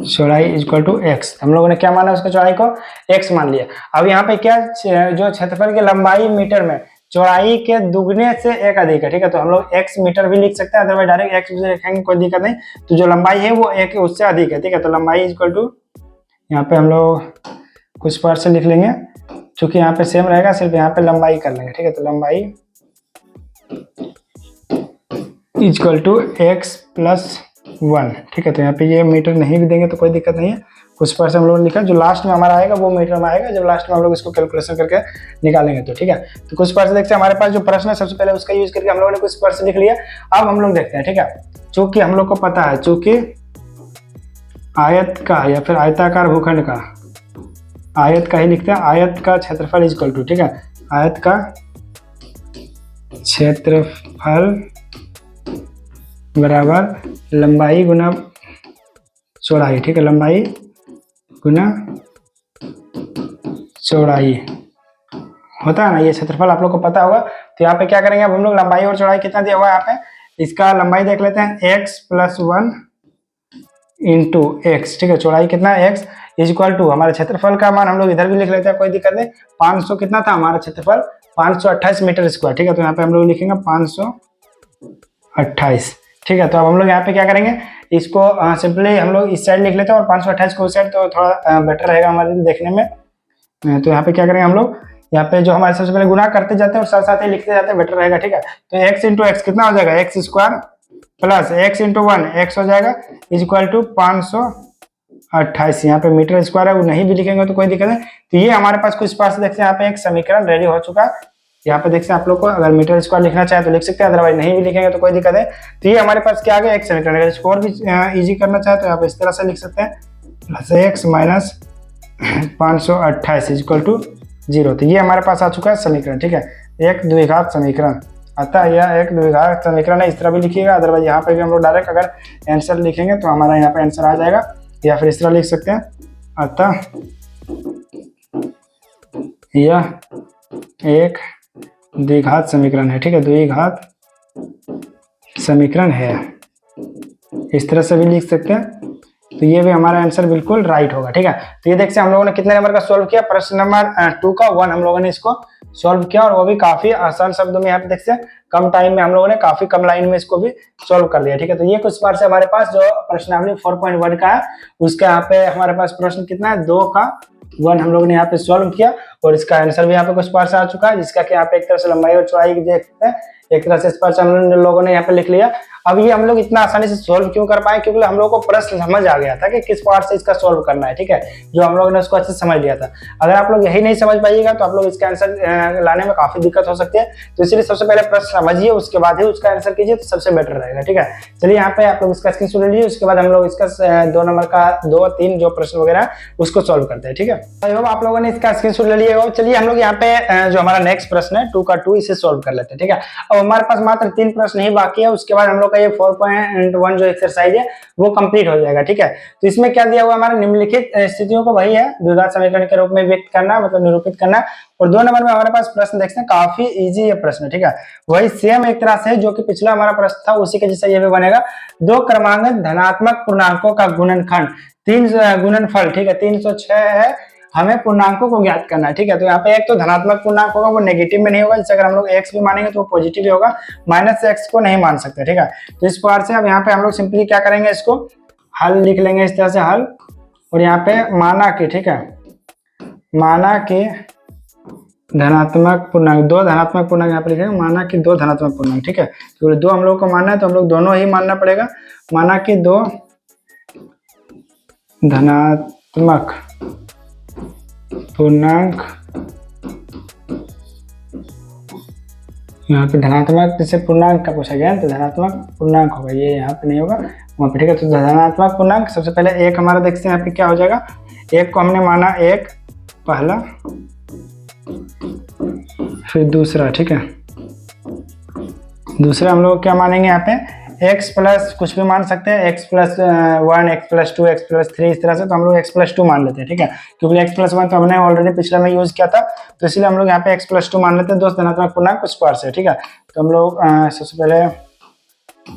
चौड़ाई इक्वल टू x। हम लोगों ने क्या माना उसका चौड़ाई को x मान लिया। अब यहाँ पे क्या, जो क्षेत्रफल की लंबाई मीटर में चौड़ाई के दुगने से एक अधिक है, ठीक है, तो हम लोग x मीटर भी लिख सकते हैं, अदरवाइज डायरेक्ट x से लिखेंगे कोई दिक्कत नहीं। तो जो लंबाई है वो एक उससे अधिक है, ठीक है, तो लंबाई इक्वल टू, यहाँ पे हम लोग कुछ पार्ट से लिख लेंगे, क्योंकि यहाँ पे सेम रहेगा, सिर्फ यहाँ पे लंबाई कर लेंगे, ठीक है, तो लंबाई इक्वल टू x प्लस 1, ठीक है, तो यहाँ पे ये मीटर नहीं भी देंगे तो कोई दिक्कत नहीं है, कुछ पर से हम लोग लिखा, जो लास्ट में हमारा आएगा वो मीटर में आएगा, जब लास्ट में हम लोग इसको कैलकुलेशन करके निकालेंगे तो, ठीक है। तो कुछ पर से देखते हैं, हमारे पास जो प्रश्न है सबसे पहले उसका यूज करके हम लोगों ने कुछ पर से लिख लिया। अब हम लोग देखते हैं, ठीक है, चूंकि हम लोग को पता है, चूंकि आयत का या फिर आयताकार भूखंड का, आयत का ही लिखते हैं, आयत का क्षेत्रफल इक्वल टू, ठीक है, आयत का क्षेत्रफल बराबर लंबाई गुना चौड़ाई, ठीक है, लंबाई गुना चौड़ाई होता है ना, ये क्षेत्रफल आप लोग को पता होगा। तो यहाँ पे क्या करेंगे, अब हम लोग लंबाई और चौड़ाई कितना दिया हुआ है यहाँ पे, इसका लंबाई देख लेते हैं, x प्लस 1 इंटू एक्स, ठीक है, चौड़ाई कितना है x इक्वल टू, हमारे क्षेत्रफल का मान हम लोग इधर भी लिख लेते हैं, कोई दिक्कत नहीं, 500 कितना था हमारा क्षेत्रफल, 528 मीटर स्क्वायर, ठीक है, तो यहाँ पे हम लोग लिखेंगे 528, ठीक है। तो अब हम लोग यहाँ पे क्या करेंगे, इसको सिंपली हम लोग इस साइड लिख लेते हैं और 528 को उस साइड, तो थोड़ा बेटर रहेगा हमारे देखने में। तो यहाँ पे क्या करेंगे हम लोग, यहाँ पे जो हमारे सबसे पहले गुना करते जाते हैं और साथ साथ ही लिखते जाते हैं, बेटर रहेगा, ठीक है। तो x इंटू एक्स कितना हो जाएगा, x square plus x into 1 x हो जाएगा इक्वल टू 528, यहाँ पे मीटर स्क्वायर है वो नहीं भी लिखेंगे तो कोई दिक्कत नहीं। तो ये हमारे पास कुछ पास देखते हैं, यहाँ पे एक समीकरण रेडी हो चुका है, यहाँ पे देखते हैं आप लोग को, अगर मीटर स्क्वायर लिखना चाहे तो लिख सकते हैं, अदरवाइज नहीं भी लिखेंगे तो कोई दिक्कत है। तो ये हमारे पास क्या आ गया, एक समीकरण, अगर इसको और भी इजी करना चाहे तो यहाँ पे इस तरह से लिख सकते हैं, plus x minus 528 equal to 0। तो ये हमारे पास आ चुका है समीकरण, ठीक है, एक द्विघात समीकरण, अतः यह एक द्विघात समीकरण है, इस तरह भी लिखिएगा, अदरवाइज यहाँ पे भी हम लोग डायरेक्ट अगर आंसर लिखेंगे तो हमारा यहाँ पे आंसर आ जाएगा, या फिर इस तरह लिख सकते हैं, अतः यह एक द्विघात समीकरण है, ठीक है, द्विघात समीकरण है, इस तरह से भी लिख सकते हैं। तो ये भी हमारा आंसर बिल्कुल राइट होगा, ठीक है। तो ये देखते हैं हम लोगों ने कितने नंबर का सॉल्व किया, प्रश्न नंबर 2 का 1 हम लोगों ने इसको सॉल्व किया, और वो भी काफी आसान शब्दों में, यहाँ पे देखते हैं कम टाइम में हम लोगों ने काफी कम लाइन में इसको भी सॉल्व कर लिया, ठीक है। तो ये कुछ बार से हमारे पास जो प्रश्नावली 4.1 का है, उसके यहाँ पे हमारे पास प्रश्न कितना है, 2 का 1 हम लोगों ने यहाँ पे सॉल्व किया, और इसका आंसर भी यहाँ पे कुछ पार से आ चुका है, जिसका कि यहाँ पे एक तरह से लंबाई और चौड़ाई देखते हैं, एक तरह से इस पर हम लोगों ने यहाँ पे लिख लिया। अब ये हम लोग इतना आसानी से सॉल्व क्यों कर पाए, क्योंकि हम लोगों को प्रश्न समझ आ गया था कि किस पार्ट से इसका सॉल्व करना है, ठीक है, जो हम लोगों ने उसको अच्छे से समझ लिया था। अगर आप लोग यही नहीं समझ पाइएगा तो आप लोग इसका आंसर लाने में काफी दिक्कत हो सकती है, तो इसलिए सबसे पहले प्रश्न समझिए, उसके बाद ही उसका आंसर कीजिए, तो सबसे बेटर रहेगा, ठीक है। चलिए यहाँ पे आप लोग इसका स्क्रीनशॉट ले लीजिए, उसके बाद हम लोग इसका 2 नंबर का 2, 3 जो प्रश्न वगैरह है उसको सॉल्व करते हैं, ठीक है। आई होप आप लोगों ने इसका स्क्रीनशॉट ले लिया होगा। चलिए हम लोग यहाँ पे जो हमारा नेक्स्ट प्रश्न है 2 का 2, इसे सॉल्व कर लेते हैं, ठीक है। अब हमारे पास मात्र 3 प्रश्न ही बाकी है, उसके बाद हम लोग का ये 4.1 जो एक्सरसाइज है वो कंप्लीट हो जाएगा, ठीक है। तो इसमें क्या दिया हुआ हमारा, निम्नलिखित स्थितियों को वही है द्विघात समीकरण के रूप में व्यक्त करना, मतलब निरूपित करना। और 2 नंबर में हमारे पास प्रश्न देखते हैं, काफी इजी ये प्रश्न, ठीक है, वही सेम एक तरह से जो कि पिछला हमारा प्रश्न था उसी के जैसा ये भी बनेगा। 2 क्रमांकित धनात्मक पूर्णांकों का गुणनखंड 3 गुणनफल, ठीक है, 306 है, हमें पूर्णांकों को ज्ञात करना है, ठीक है। तो यहाँ पे एक तो धनात्मक पूर्णांक होगा, वो नेगेटिव में नहीं होगा, जैसे अगर हम लोग x भी मानेंगे तो वो पॉजिटिव ही होगा, माइनस x को नहीं मान सकते, ठीक है। तो इस प्रकार से अब यहाँ पे हम लोग सिंपली क्या करेंगे, इसको हल लिख लेंगे इस तरह से हल, और यहाँ पे माना कि, ठीक है, माना कि धनात्मक पूर्णांक, 2 धनात्मक पूर्णांक यहाँ पे लिखेंगे, माना कि 2 धनात्मक पूर्णांक, ठीक है, तो 2 हम लोग को मानना है तो हम लोग दोनों ही मानना पड़ेगा, माना कि 2 धनात्मक पूर्णांक, यहाँ पे धनात्मक जैसे पूर्णांक का पूछा गया है तो धनात्मक पूर्णांक होगा, ये यहाँ पे नहीं होगा वहाँ पे, ठीक है। तो धनात्मक पूर्णांक सबसे पहले एक हमारा देखते हैं यहाँ पे क्या हो जाएगा, एक को हमने माना एक पहला, फिर दूसरा, ठीक है, दूसरा हम लोग क्या मानेंगे यहाँ पे x प्लस कुछ भी मान सकते हैं, x plus 1, x plus 2, x plus 3, इस तरह से। तो हम लोग x प्लस 2 मान लेते हैं, ठीक है, क्योंकि x प्लस 1 तो हमने ऑलरेडी पिछले में यूज किया था, तो इसलिए हम लोग यहाँ पे x प्लस 2 मान लेते हैं, दो धनात्मक पूर्णांक स्क्वायर से, ठीक है। तो हम लोग सबसे पहले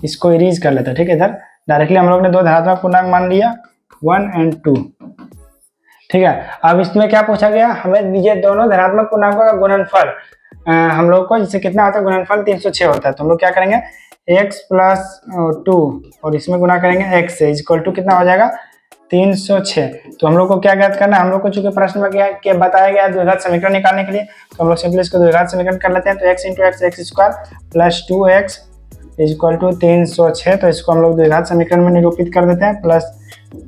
इसको इरेज कर लेते हैं, ठीक है। इधर डायरेक्टली हम लोग ने दो धनात्मक पूर्णांक मान लिया, 1 और 2, ठीक है। अब इसमें क्या पूछा गया, हमें ये दोनों धनात्मक पूर्णांकों का गुणनफल हम लोग को जिससे कितना होता है, गुणनफल 306 होता है। तो हम लोग क्या करेंगे, x प्लस 2 और इसमें गुना करेंगे x से, इक्वल टू कितना हो जाएगा, 306। तो हम लोग को क्या ज्ञात करना है, हम लोग को चूंकि प्रश्न में क्या बताया गया है द्विघात समीकरण निकालने के लिए, तो हम लोग सिंपली इसको द्विघात समीकरण कर लेते हैं। तो x into x x square plus 2x equal to 306। तो इसको हम लोग द्विघात समीकरण में निरूपित कर देते हैं, प्लस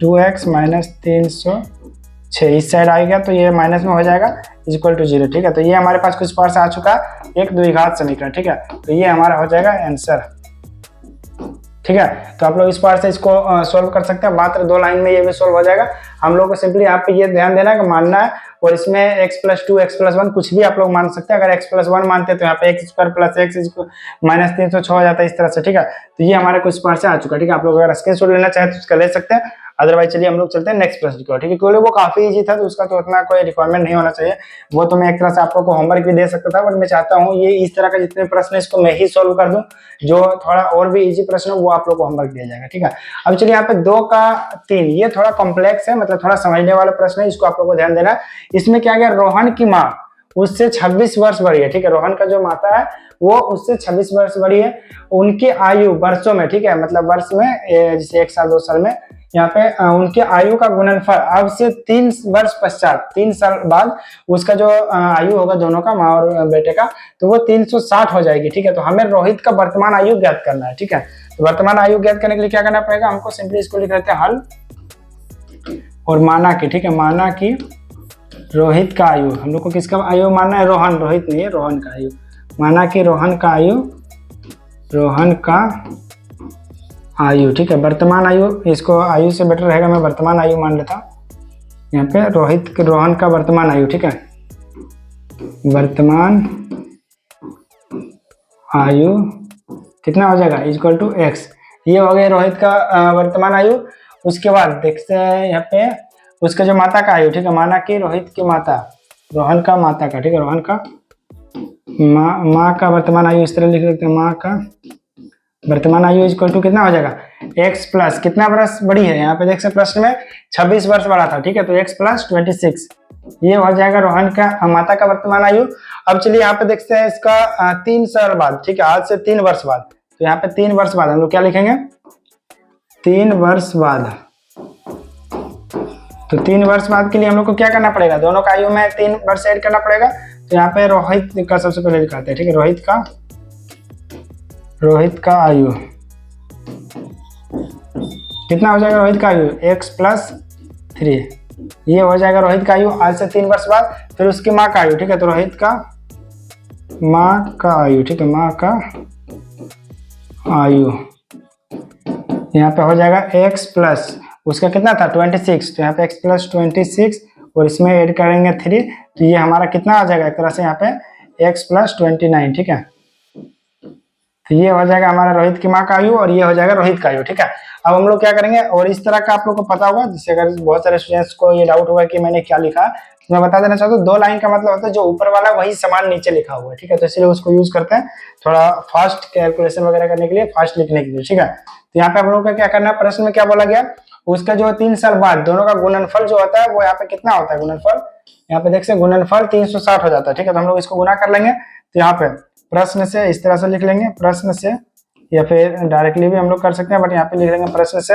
2x माइनस 306 इस साइड आ गया, तो ये माइनस में हो जाएगा, इक्वल टू 0, ठीक है। तो ये हमारे पास कुछ पार्ट से आ चुका है एक द्विघात समीकरण, ठीक है। तो ये हमारा हो जाएगा आंसर, ठीक है। तो आप लोग इस पार्ट से इसको सॉल्व कर सकते हैं, मात्र 2 लाइन में ये भी सॉल्व हो जाएगा। हम लोग को सिंपली यहाँ पे ये ध्यान देना है कि मानना है, और इसमें x प्लस 2, x प्लस 1 कुछ भी आप लोग मान सकते हैं। अगर x प्लस 1 मानते हैं तो यहाँ पे x square plus x minus 306 हो जाता है, इस तरह से, ठीक है। तो ये हमारे कुछ पार्ट से आ चुका है, ठीक है। आप लोग अगर स्क्रीनशॉट लेना चाहे तो उसका ले सकते हैं, अदरवाइज चलिए हम लोग चलते हैं नेक्स्ट प्रश्न की ओर, ठीक है। क्योंकि वो काफी इजी था, तो उसका तो उतना कोई रिक्वायरमेंट नहीं होना चाहिए, वो तो मैं एक तरह से आप लोग को होमवर्क भी दे सकता था, बट मैं चाहता हूँ ये इस तरह का जितने प्रश्न इसको मैं ही सोल्व कर दूं, जो थोड़ा और भी इजी प्रश्न हो वो आप लोग को होमवर्क दिया जाएगा, ठीक है। अब चलिए यहाँ पे 2 का 3, ये थोड़ा कॉम्प्लेक्स है, मतलब थोड़ा समझने वाला प्रश्न है, इसको आप लोग को ध्यान देना है। इसमें क्या गया, रोहन की माँ उससे 26 वर्ष बड़ी है, ठीक है। रोहन का जो माता है वो उससे 26 वर्ष बड़ी है, उनकी आयु वर्षों में, ठीक है, मतलब वर्ष में जैसे 1 साल 2 साल में, यहाँ पे उनके आयु का गुणनफल अब से 3 वर्ष पश्चात, 3 साल बाद उसका जो आयु होगा दोनों का, माँ और बेटे का, तो वो 360 हो जाएगी, ठीक है। तो हमें रोहित का वर्तमान आयु ज्ञात करना है, ठीक है। तो वर्तमान आयु ज्ञात करने के लिए क्या करना पड़ेगा, हमको सिंपली इसको लिख लेते हैं हल, और माना की, ठीक है, माना की रोहित का आयु, हम लोग को किसका आयु मानना है, रोहन, रोहित नहीं है, रोहन का आयु, माना कि रोहन का आयु, रोहन का आयु, ठीक है, वर्तमान आयु, इसको आयु से बेटर रहेगा, मैं वर्तमान आयु मान लेता हूँ यहाँ पे, रोहन का वर्तमान आयु, ठीक है, वर्तमान आयु कितना हो जाएगा, इक्वल टू x। ये हो गया रोहित का वर्तमान आयु। उसके बाद देखते हैं यहाँ पे उसके जो माता का आयु, ठीक है, माना कि रोहित की माता, रोहन का माता का, ठीक है, रोहन का माँ का वर्तमान आयु, इस तरह लिख सकते हैं, माँ का वर्तमान आयु इक्वल टू कितना हो जाएगा, x प्लस कितना वर्ष बड़ी है, यहाँ पे देख सकते प्रश्न में 26 वर्ष बड़ा था, ठीक है, तो x प्लस 26, ये हो जाएगा रोहन का माता का वर्तमान आयु। अब चलिए यहाँ पे देखते हैं इसका 3 साल बाद, ठीक है, आज से 3 वर्ष बाद, तो यहाँ पे 3 वर्ष बाद हम लोग क्या लिखेंगे, 3 वर्ष बाद। तो 3 वर्ष बाद के लिए हम लोग को क्या करना पड़ेगा, दोनों का आयु में 3 वर्ष ऐड करना पड़ेगा। तो यहाँ पे रोहित का सबसे पहले दिखाते हैं, ठीक है, रोहित का आयु कितना हो जाएगा, रोहित का आयु x प्लस 3, ये हो जाएगा रोहित का आयु आज से 3 वर्ष बाद। फिर उसकी माँ का आयु, ठीक है, तो रोहित का माँ का आयु, ठीक है, माँ का आयु यहाँ पे हो जाएगा x प्लस उसका कितना था 26, तो यहाँ पे x प्लस 26 और इसमें ऐड करेंगे 3, तो ये हमारा कितना आ जाएगा, एक तरह से यहाँ पे x प्लस 29, ठीक है। तो ये हो जाएगा हमारा रोहित की माँ का आयु और ये हो जाएगा रोहित का आयु, ठीक है। अब हम लोग क्या करेंगे, और इस तरह का आप लोग को पता होगा, जिससे अगर बहुत सारे स्टूडेंट्स को ये डाउट होगा कि मैंने क्या लिखा, तो मैं बता देना चाहता हूँ 2 लाइन का मतलब होता है जो ऊपर वाला वही समान नीचे लिखा हुआ है, ठीक है। तो इसलिए उसको यूज करते हैं थोड़ा फास्ट कैलकुलेशन वगैरह करने के लिए, फास्ट लिखने के लिए, ठीक है। तो यहाँ पे हम लोग का क्या करना है, प्रश्न में क्या बोला गया, उसका जो 3 साल बाद दोनों का गुणनफल जो होता है वो यहाँ पे कितना होता है, गुणनफल यहाँ पे देख सकते गुणनफल 360 हो जाता है, ठीक है। तो हम लोग इसको गुना कर लेंगे, तो यहाँ पे प्रश्न से इस तरह से लिख लेंगे, प्रश्न से, या फिर डायरेक्टली भी हम लोग कर सकते हैं, बट यहाँ पे लिख लेंगे प्रश्न से,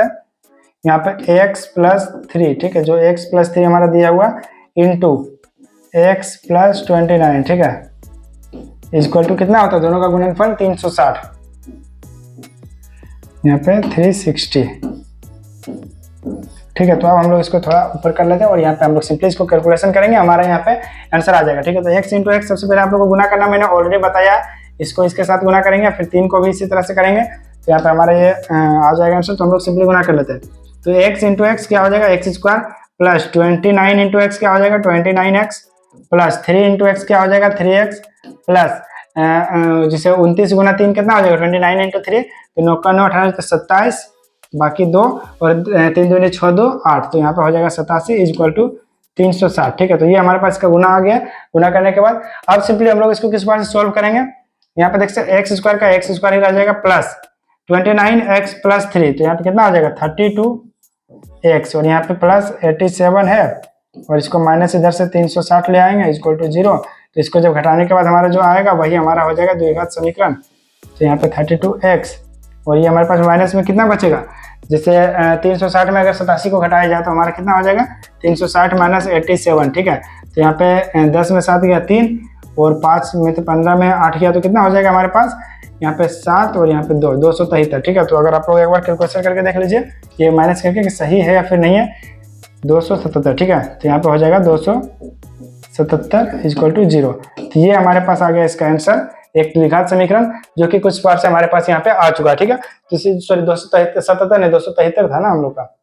यहाँ पे x प्लस 3, ठीक है, जो x प्लस 3 हमारा दिया हुआ इंटू x प्लस 29, ठीक है, इक्वल टू कितना होता है, दोनों का गुणनफल 360, यहाँ पे 360, ठीक है। तो अब हम लोग इसको थोड़ा ऊपर कर लेते हैं और यहाँ पे हम लोग सिंपली इसको कैलकुलेशन करेंगे, हमारा यहाँ पे आंसर आ जाएगा, ठीक है। तो x इंटू एक्स सबसे पहले आप लोग को गुना करना मैंने ऑलरेडी बताया, इसको इसके साथ गुना करेंगे, फिर 3 को भी इसी तरह से करेंगे, तो यहाँ पे हमारा ये आ जाएगा आंसर। तो हम लोग सिंपली गुना कर लेते हैं, तो x इंटू एक्स क्या हो जाएगा, x square plus 29 into x क्या हो जाएगा 29x, प्लस 3 इंटू एक्स क्या हो जाएगा 3x, प्लस जैसे 29 गुना 3 कितना हो जाएगा 29 इंटू 3, तो 9 का 9 18 तो 27, बाकी 2 और 3 दूनी 6 2 8, तो यहाँ पे हो जाएगा 87 इक्वल टू 360। ठीक है, तो ये हमारे पास इसका गुना आ गया। गुना करने के बाद अब सिंपली हम लोग इसको किस बार से सॉल्व करेंगे, यहाँ पे देख सकते एक्स स्क्वायर का एक्स स्क्वायर ही रह जाएगा प्लस 29x प्लस 3, तो यहाँ पे कितना आ जाएगा 32x, और यहाँ पे प्लस 87 है, और इसको माइनस इधर से 360 ले आएंगे इक्वल टू 0। तो इसको जब घटाने के बाद हमारा जो आएगा वही हमारा हो जाएगा द्विघात समीकरण। तो यहाँ पे 32x, और ये हमारे पास माइनस में कितना बचेगा, जैसे 360 में अगर 87 को घटाया जाए तो हमारा कितना हो जाएगा 360 माइनस 87। ठीक है, तो यहाँ पे 10 में 7 गया 3, और 5 में तो 15 में 8 गया, तो कितना हो जाएगा हमारे पास यहाँ पे 7 और यहाँ पे 2 273। ठीक है, तो अगर आप लोग एक बार कैलकुलेशन करके देख लीजिए ये माइनस करके कि सही है या फिर नहीं है, 277। ठीक है, तो यहाँ पे हो जाएगा 277 इक्वल टू 0। तो ये हमारे पास आ गया इसका आंसर, एक द्विघात समीकरण जो कि कुछ बार से हमारे पास यहाँ पे आ चुका है। ठीक है, तो सॉरी 277 नहीं 273 था ना हम लोग का,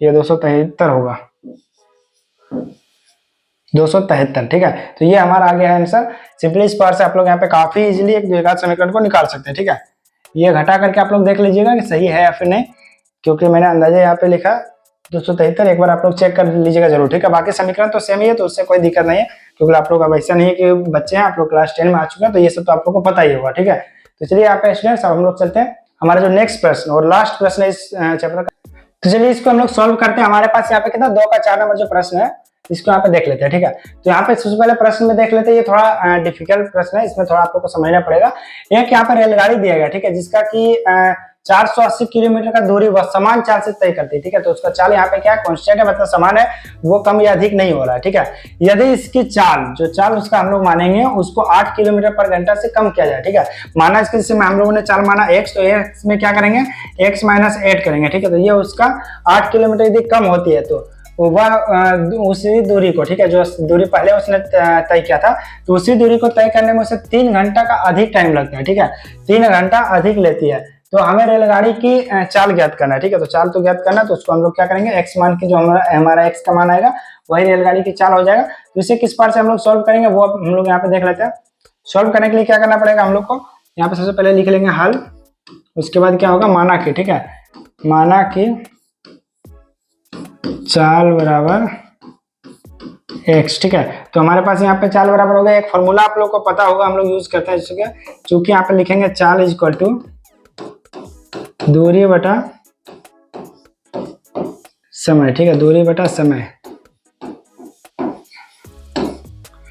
ये 273 होगा 273। ठीक है, तो ये हमारा आ गया आंसर। सिंपली इस पार से आप लोग यहाँ पे काफी इजीली एक द्विघात समीकरण को निकाल सकते हैं। ठीक है, ये घटा करके आप लोग देख लीजिएगा कि सही है या फिर नहीं, क्योंकि मैंने अंदाजा यहाँ पे लिखा 273, एक बार आप लोग चेक कर लीजिएगा जरूर। ठीक है, बाकी समीकरण तो सेम ही है, तो उससे कोई दिक्कत नहीं है, क्योंकि आप लोग अब ऐसा नहीं है कि बच्चे हैं, आप लोग क्लास 10 में आ चुके हैं, तो ये सब तो आप लोग को पता ही होगा। ठीक है, तो चलिए यहाँ पे स्टूडेंट्स अब हम लोग चलते हैं हमारा जो नेक्स्ट प्रश्न और लास्ट प्रश्न है इस चैप्टर का। तो चलिए इसको हम लोग सॉल्व करते हैं। हमारे पास यहाँ पे कितना 2 का 4 नंबर जो प्रश्न है इसको यहाँ पे देख लेते हैं। ठीक है, तो यहाँ पे सबसे पहले प्रश्न में देख लेते हैं, ये थोड़ा डिफिकल्ट प्रश्न है, इसमें थोड़ा आप लोग को समझना पड़ेगा। एक यहाँ पे रेलगाड़ी दिया गया, ठीक है, जिसका कि 480 किलोमीटर का दूरी वह समान चाल से तय करती है। ठीक है, तो उसका चाल यहाँ पे क्या कांस्टेंट है, मतलब समान है, वो कम या अधिक नहीं हो रहा है। ठीक है, यदि इसकी चाल जो चाल उसका हम लोग मानेंगे उसको 8 किलोमीटर पर घंटा से कम किया जाए। ठीक है, माना इसके जैसे हम लोगों ने चाल माना x, तो x में क्या करेंगे x माइनस 8 करेंगे। ठीक है, तो ये उसका 8 किलोमीटर यदि कम होती है तो वह उसी दूरी को, ठीक है, जो दूरी पहले उसने तय किया था, तो उसी दूरी को तय करने में उसे 3 घंटा का अधिक टाइम लगता है। ठीक है, 3 घंटा अधिक लेती है, तो हमें रेलगाड़ी की चाल ज्ञात करना है। ठीक है, तो चाल तो ज्ञात करना, तो उसको हम लोग क्या करेंगे x मान के जो हमारा x का मान आएगा वही रेलगाड़ी की चाल हो जाएगा। तो इसे किस पार से हम लोग सॉल्व करेंगे वो हम लोग यहाँ पे देख लेते हैं। सॉल्व करने के लिए क्या करना पड़ेगा हम लोग को, यहाँ पे सबसे पहले लिख लेंगे हल, उसके बाद क्या होगा माना की। ठीक है, माना की चाल बराबर x। ठीक है, तो हमारे पास यहाँ पे चाल बराबर हो गया, एक फॉर्मूला आप लोग को पता होगा, हम लोग यूज करते हैं जिसको, चूंकि यहाँ पे लिखेंगे चाल इक्वल टू दूरी बटा समय। ठीक है, दूरी बटा समय,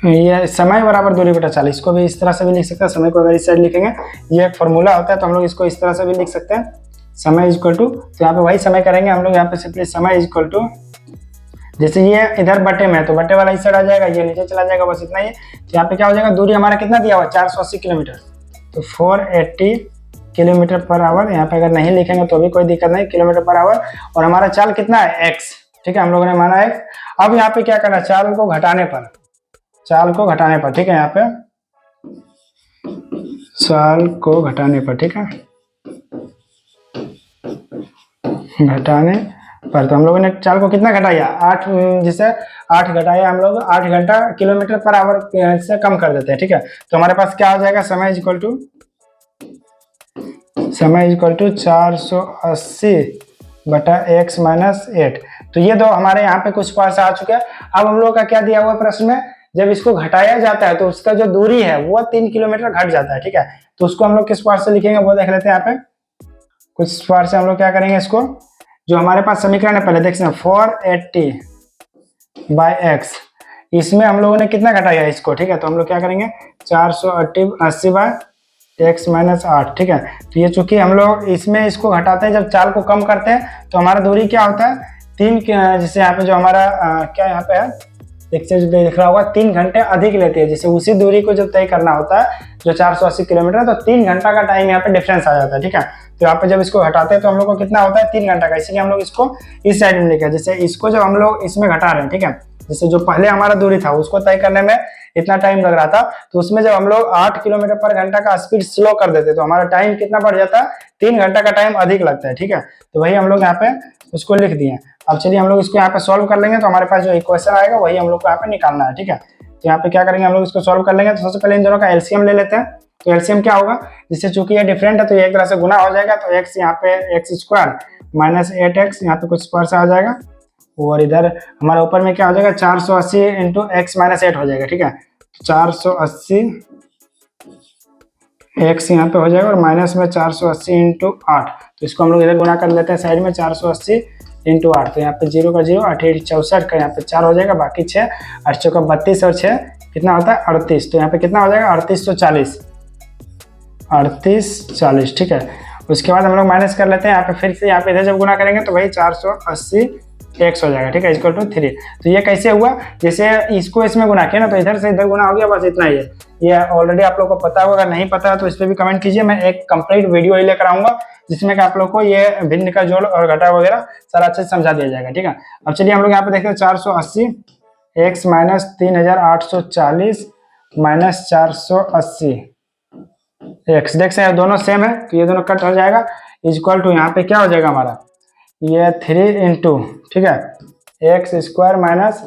ये समय बराबर दूरी बटा चाल, इसको भी इस तरह से भी लिख सकते हैं। समय को अगर इस साइड लिखेंगे, ये एक फॉर्मूला होता है, तो हम लोग इसको इस तरह से भी लिख सकते हैं, समय इक्वल टू, तो यहाँ पे वही समय करेंगे हम लोग, यहाँ पे सिंपली समय इक्वल टू, जैसे ये इधर बटे में तो बटे वाला इस साइड आ जाएगा, ये नीचे चला जाएगा, बस इतना ही। तो यहाँ पे क्या हो जाएगा, दूरी हमारा कितना दिया हुआ 480 किलोमीटर, तो 480 किलोमीटर पर आवर, यहाँ पे अगर नहीं लिखेंगे तो भी कोई दिक्कत नहीं, किलोमीटर पर आवर, और हमारा चाल कितना है x। ठीक है, हम लोगों ने माना x। अब यहाँ पे क्या करना है, चाल को घटाने पर, चाल को घटाने पर, ठीक है, यहाँ पे चाल को घटाने पर, ठीक है, घटाने पर, तो हम लोगों ने चाल को कितना घटाया 8, जिसे 8 घटाया हम लोग 8 घंटा किलोमीटर पर आवर से कम कर देते हैं। ठीक है, तो हमारे पास क्या हो जाएगा, समय इक्वल टू 480 बटा x माइनस 8। तो ये दो हमारे यहाँ पे कुछ पार से आ चुके हैं। अब हम लोग का क्या दिया हुआ प्रश्न में, जब इसको घटाया जाता है तो उसका जो दूरी है वो 3 किलोमीटर घट जाता है। ठीक है, तो उसको हम लोग किस पार से लिखेंगे वो देख लेते हैं। यहाँ पे कुछ पार से हम लोग क्या करेंगे, इसको जो हमारे पास समीकरण है पहले देखते हैं, 480 बाई एक्स, इसमें हम लोगों ने कितना घटाया इसको। ठीक है, तो हम लोग क्या करेंगे 480 बाई x माइनस 8। ठीक है, तो ये चूंकि हम लोग इसमें इसको घटाते हैं, जब चाल को कम करते हैं तो हमारा दूरी क्या होता है 3, जैसे यहाँ पे जो हमारा क्या यहाँ पे है दिख रहा होगा 3 घंटे अधिक लेती है, जैसे उसी दूरी को जब तय करना होता है जो 480 किलोमीटर, तो 3 घंटा का टाइम यहाँ पे डिफरेंस आ जाता है। ठीक है, तो यहाँ पे जब इसको घटाते हैं तो हम लोग को कितना होता है 3 घंटा का, इसीलिए हम लोग इसको इस साइड में लिखा है। जैसे इसको जब हम लोग इसमें घटा रहे हैं, ठीक है, जैसे जो पहले हमारा दूरी था उसको तय करने में इतना टाइम लग रहा था, तो उसमें जब हम लोग 8 किलोमीटर पर घंटा का स्पीड स्लो कर देते तो हमारा टाइम कितना बढ़ जाता है, 3 घंटा का टाइम अधिक लगता है। ठीक है, तो वही हम लोग यहाँ पे उसको लिख दिए। अब चलिए हम लोग इसको यहाँ पे सॉल्व कर लेंगे, तो हमारे पास जो इक्वेशन आएगा वही हम लोग को यहाँ पे निकालना है। ठीक है, तो यहाँ पे क्या करेंगे हम लोग इसको सॉल्व कर लेंगे। तो सबसे पहले इन दोनों का एलसीएम ले लेते हैं, तो एलसीएम क्या होगा, जिससे चूंकि ये डिफरेंट है तो ये एक तरह से गुना हो जाएगा, तो एक्स यहाँ पे एक्स स्क्वायर माइनस 8x यहाँ पे कुछ पर से आ जाएगा, और इधर हमारा ऊपर में क्या हो जाएगा 480 इंटू एक्स माइनस 8 हो जाएगा। ठीक है, 480 एक्स यहाँ पे हो जाएगा और माइनस में 480 इंटू 8, तो इसको हम लोग इधर गुना कर लेते हैं साइड में 480 इंटू 8, तो यहाँ पे 0 का 0 8 64 का यहाँ पे 4 हो जाएगा, बाकी 6 8 चौका 32 और 6 कितना होता है 38, तो यहाँ पे कितना हो जाएगा 3840 3840। ठीक है, उसके बाद हम लोग माइनस कर लेते हैं यहाँ पे, फिर से यहाँ पे इधर जब गुना करेंगे तो वही 480 एक्स हो जाएगा। ठीक है, इक्वल टू 3। तो ये कैसे हुआ, जैसे इसको इसमें गुना किया ना तो इधर से इधर गुना हो गया, बस इतना ही है। ये ऑलरेडी आप लोग को पता होगा, अगर नहीं पता है तो इस पर भी कमेंट कीजिए, मैं एक कंप्लीट वीडियो ही लेकर आऊंगा जिसमें कि आप लोग को ये भिन्न का जोड़ और घटा वगैरह सारा अच्छे से समझा दिया जाएगा। ठीक है, अब चलिए हम लोग यहाँ पे देखते हैं 480 एक्स माइनस 3840 माइनस 480 एक्स, देख सकते हैं दोनों सेम है तो ये दोनों कट हो जाएगा, इक्वल टू यहाँ पे क्या हो जाएगा हमारा ये 3 इंटू, ठीक है, एक्स स्क्वायर माइनस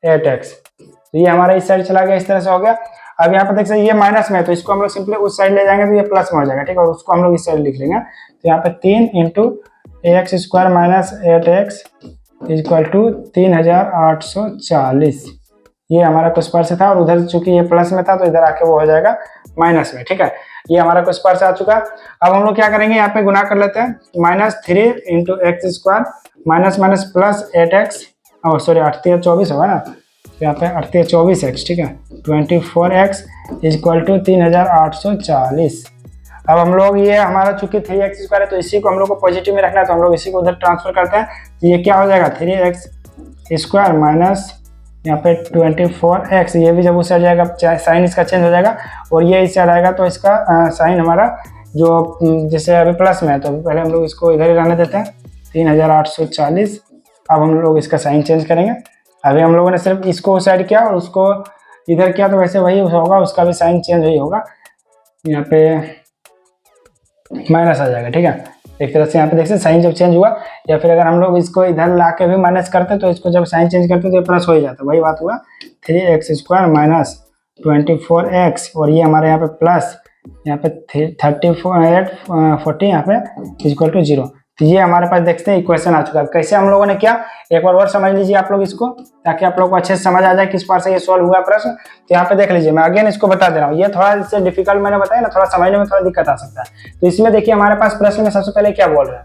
8x, तो ये हमारा इस साइड चला गया, इस तरह से हो गया। अब यहाँ पे देख सकते ये माइनस में है तो इसको हम लोग सिंपली उस साइड ले जाएंगे तो ये प्लस में हो जाएगा। ठीक है, और उसको हम लोग इस साइड लिख लेंगे, तो यहाँ पे 3 into x square minus 8x equal to 3840, ये हमारा कुछ पर से था, और उधर चूंकि ये प्लस में था तो इधर आके वो हो जाएगा माइनस में। ठीक है, ये हमारा कुछ पर से आ चुका। अब हम लोग क्या करेंगे, यहाँ पे गुना कर लेते हैं, -3 into x square minus minus plus 8x, sorry 3824 होगा ना, तो यहाँ पे 3824x। ठीक है, 24x इक्वल टू 3840। अब हम लोग ये हमारा चूंकि 3x स्क्वायर है तो इसी को हम लोग को पॉजिटिव में रखना है, तो हम लोग इसी को उधर ट्रांसफर करते हैं, तो ये क्या हो जाएगा 3x स्क्वायर माइनस यहाँ पे 24x, ये भी जब उस साइड जाएगा साइन इसका चेंज हो जाएगा, और ये इस साइड आएगा तो इसका साइन हमारा जो जैसे अभी प्लस में है तो पहले हम लोग इसको इधर ही रहने देते हैं 3840। अब हम लोग इसका साइन चेंज करेंगे, अभी हम लोगों ने सिर्फ इसको उस साइड किया और उसको इधर किया तो वैसे वही होगा, उसका भी साइन चेंज वही होगा, यहाँ पे माइनस आ जाएगा। ठीक है, एक तरह से यहाँ पे देखते हैं साइन जब चेंज हुआ, या फिर अगर हम लोग इसको इधर ला के भी माइनस करते तो इसको जब साइन चेंज करते तो ये प्लस हो ही जाता, वही बात हुआ 3x स्क्वायर माइनस 24x, और ये हमारे यहाँ पे प्लस यहाँ पे 40 यहाँ पे इक्वल टू 0। तो ये हमारे पास देखते हैं इक्वेशन आ चुका है। कैसे हम लोगों ने किया एक बार और समझ लीजिए आप लोग इसको, ताकि आप लोग को अच्छे से समझ आ जाए किस पार से ये सॉल्व हुआ प्रश्न। तो यहाँ पे देख लीजिए, मैं अगेन इसको बता दे रहा हूँ, ये थोड़ा इससे डिफिकल्ट मैंने बताया ना, थोड़ा समझने में थोड़ा दिक्कत आ सकता है। तो इसमें देखिए हमारे पास प्रश्न में सबसे पहले क्या बोल रहे हैं,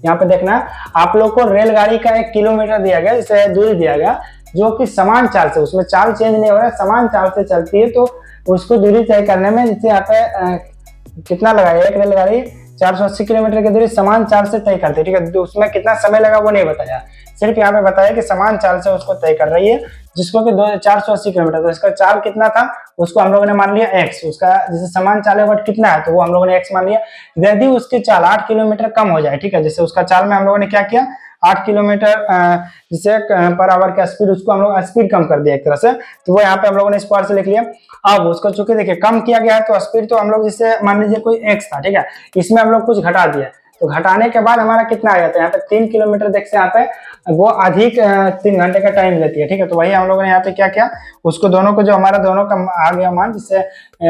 यहाँ पे देखना आप लोग को रेलगाड़ी का 1 किलोमीटर दिया गया, जैसे दूरी दिया गया जो कि समान चाल से, उसमें चाल चेंज नहीं हो रहा है, समान चाल से चलती है, तो उसको दूरी तय करने में जैसे यहाँ पे कितना लगाया, एक रेलगाड़ी 480 किलोमीटर की दूरी समान चाल से तय करती है। ठीक है, तो उसमें कितना समय लगा वो नहीं बताया, सिर्फ यहाँ पे बताया कि समान चाल से उसको तय कर रही है, जिसको कि 480 किलोमीटर, तो इसका चाल कितना था उसको हम लोगों ने मान लिया x, उसका जैसे समान चाल है बट कितना है तो वो हम लोगों ने x मान लिया। यदि उसकी चाल 8 किलोमीटर कम हो जाए, ठीक है, जैसे उसका चाल में हम लोगों ने क्या किया 8 किलोमीटर जिसे पर आवर का स्पीड, उसको हम लोग स्पीड कम कर दिया एक तरह से, तो वो यहाँ पे हम लोगों ने इस पार से लिख लिया। अब उसको चूंकि देखिए कम किया गया है तो स्पीड तो हम लोग जैसे मान लीजिए कोई x था, ठीक है, इसमें हम लोग कुछ घटा दिया, तो घटाने के बाद हमारा कितना आ जाता है यहाँ पे 3 किलोमीटर, देखते हैं यहाँ पे वो अधिक 3 घंटे का टाइम लेती है। ठीक है, तो वही हम लोगों ने यहाँ पे क्या किया, उसको दोनों को जो हमारा दोनों का आ गया मान, जिससे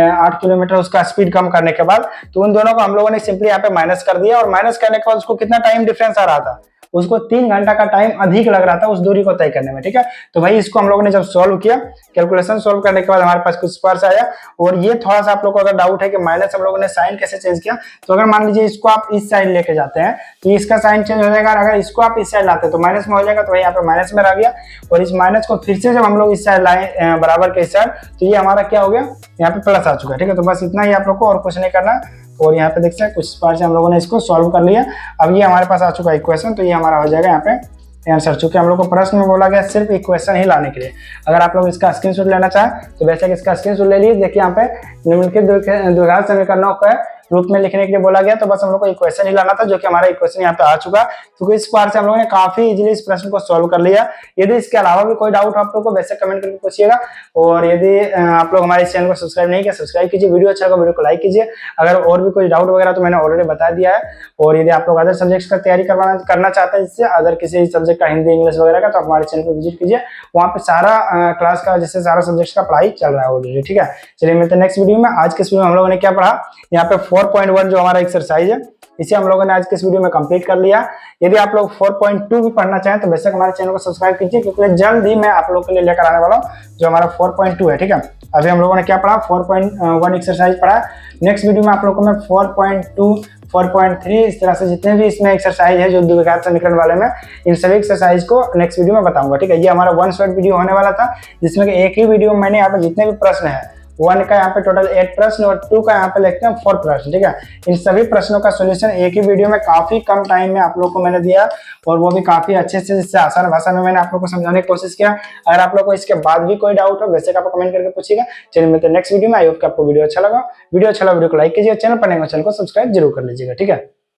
8 किलोमीटर उसका स्पीड कम करने के बाद, तो उन दोनों को हम लोगों ने सिंपली यहाँ पे माइनस कर दिया, और माइनस करने के बाद उसको कितना टाइम डिफरेंस आ रहा था, उसको 3 घंटा का टाइम अधिक लग रहा था उस दूरी को तय करने में। ठीक है, तो भाई इसको हम लोगों ने जब सॉल्व किया, कैलकुलेशन सॉल्व करने के बाद हमारे पास कुछ स्पर्श आया। और ये थोड़ा सा आप लोग को अगर डाउट है कि माइनस हम लोगों ने साइन कैसे चेंज किया, तो अगर मान लीजिए इसको आप इस साइड लेके जाते हैं तो इसका साइन चेंज हो जाएगा, अगर इसको आप इस साइड लाते हैं तो माइनस में हो जाएगा, तो वही यहाँ पे माइनस में रह गया। और इस माइनस को फिर से जब हम लोग इस साइड लाए बराबर के इस साइड, तो ये हमारा क्या हो गया, यहाँ पे प्लस आ चुका है। ठीक है, तो बस इतना ही आप लोग को, और कुछ नहीं करना। और यहाँ पे देख सकते हैं कुछ पार्ट से हम लोगों ने इसको सॉल्व कर लिया। अब ये हमारे पास आ चुका है इक्वेशन, तो ये हमारा हो जाएगा यहाँ पे आंसर। चूंकि हम लोग को प्रश्न में बोला गया सिर्फ इक्वेशन ही लाने के लिए। अगर आप लोग इसका स्क्रीनशॉट लेना चाहें तो वैसे इसका स्क्रीनशॉट ले लीजिए। देखिए यहाँ पे निम्नलिखित द्विघात समीकरणों का रूप में लिखने के लिए बोला गया, तो बस हम लोग को इक्वेशन ही लाना था, जो कि हमारा इक्वेशन यहाँ पे आ चुका। तो इस बार से हम लोगों ने काफी इजीली इस प्रश्न को सॉल्व कर लिया। यदि इसके अलावा भी कोई डाउट आप लोग को वैसे कमेंट करके पूछिएगा, और यदि आप लोग हमारे चैनल को सब्सक्राइब नहीं किया, सब्सक्राइब कीजिए। वीडियो अच्छा लगा वीडियो को लाइक कीजिए। अगर और भी कोई डाउट वगैरह तो मैंने ऑलरेडी बता दिया है। और यदि आप लोग अदर सब्जेक्ट्स का तैयारी करना चाहते हैं, जिससे अदर किसी सब्जेक्ट का, हिंदी इंग्लिश वगैरह का, तो आप हमारे चैनल को विजिट कीजिए। वहाँ पे सारा क्लास का, जिससे सारा सब्जेक्ट्स का पढ़ाई चल रहा है ऑलरेडी। ठीक है, चलिए मिलते हैं नेक्स्ट वीडियो में। आज के इस वीडियो में हम लोगों ने क्या पढ़ा, यहाँ पे 4.1 जो हमारा एक्सरसाइज है, इसे हम लोगों ने आज के इस वीडियो में कंप्लीट कर लिया। यदि आप लोग 4.2 भी पढ़ना चाहें तो बेशक हमारे चैनल को सब्सक्राइब कीजिए, क्योंकि जल्द ही मैं आप लोगों के लिए लेकर आने वाला हूँ जो हमारा 4.2 है। ठीक है, अभी हम लोगों ने क्या पढ़ा, 4.1 एक्सरसाइज पढ़ा। नेक्स्ट वीडियो में आप लोगों को मैं 4.2, 4.3 इस तरह से जितने भी इसमें एक्सरसाइज है जो द्विघात समीकरण वाले में, इन सभी एक्सरसाइज को नेक्स्ट वीडियो में बताऊंगा। ठीक है, ये हमारा वन शॉट वीडियो होने वाला था, जिसमें कि एक ही वीडियो में मैंने यहाँ पे जितने भी प्रश्न है, 1 का यहाँ पे टोटल 8 प्रश्न और 2 का यहाँ पे लिखते हैं 4 प्रश्न। ठीक है, इन सभी प्रश्नों का सॉल्यूशन एक ही वीडियो में काफी कम टाइम में आप लोग को मैंने दिया, और वो भी काफी अच्छे से, जिससे आसान भाषा में मैंने आप लोग को समझाने की कोशिश किया। अगर आप लोग को इसके बाद भी कोई डाउट हो, वैसे आप कमेंट करके पूछिएगा। चलिए मिलते हैं नेक्स्ट वीडियो में। आई होप कि आपको वीडियो अच्छा लगा। वीडियो को लाइक कीजिए, चैनल पर नए हो चैनल को सब्सक्राइब जरूर कर लीजिएगा। ठीक है।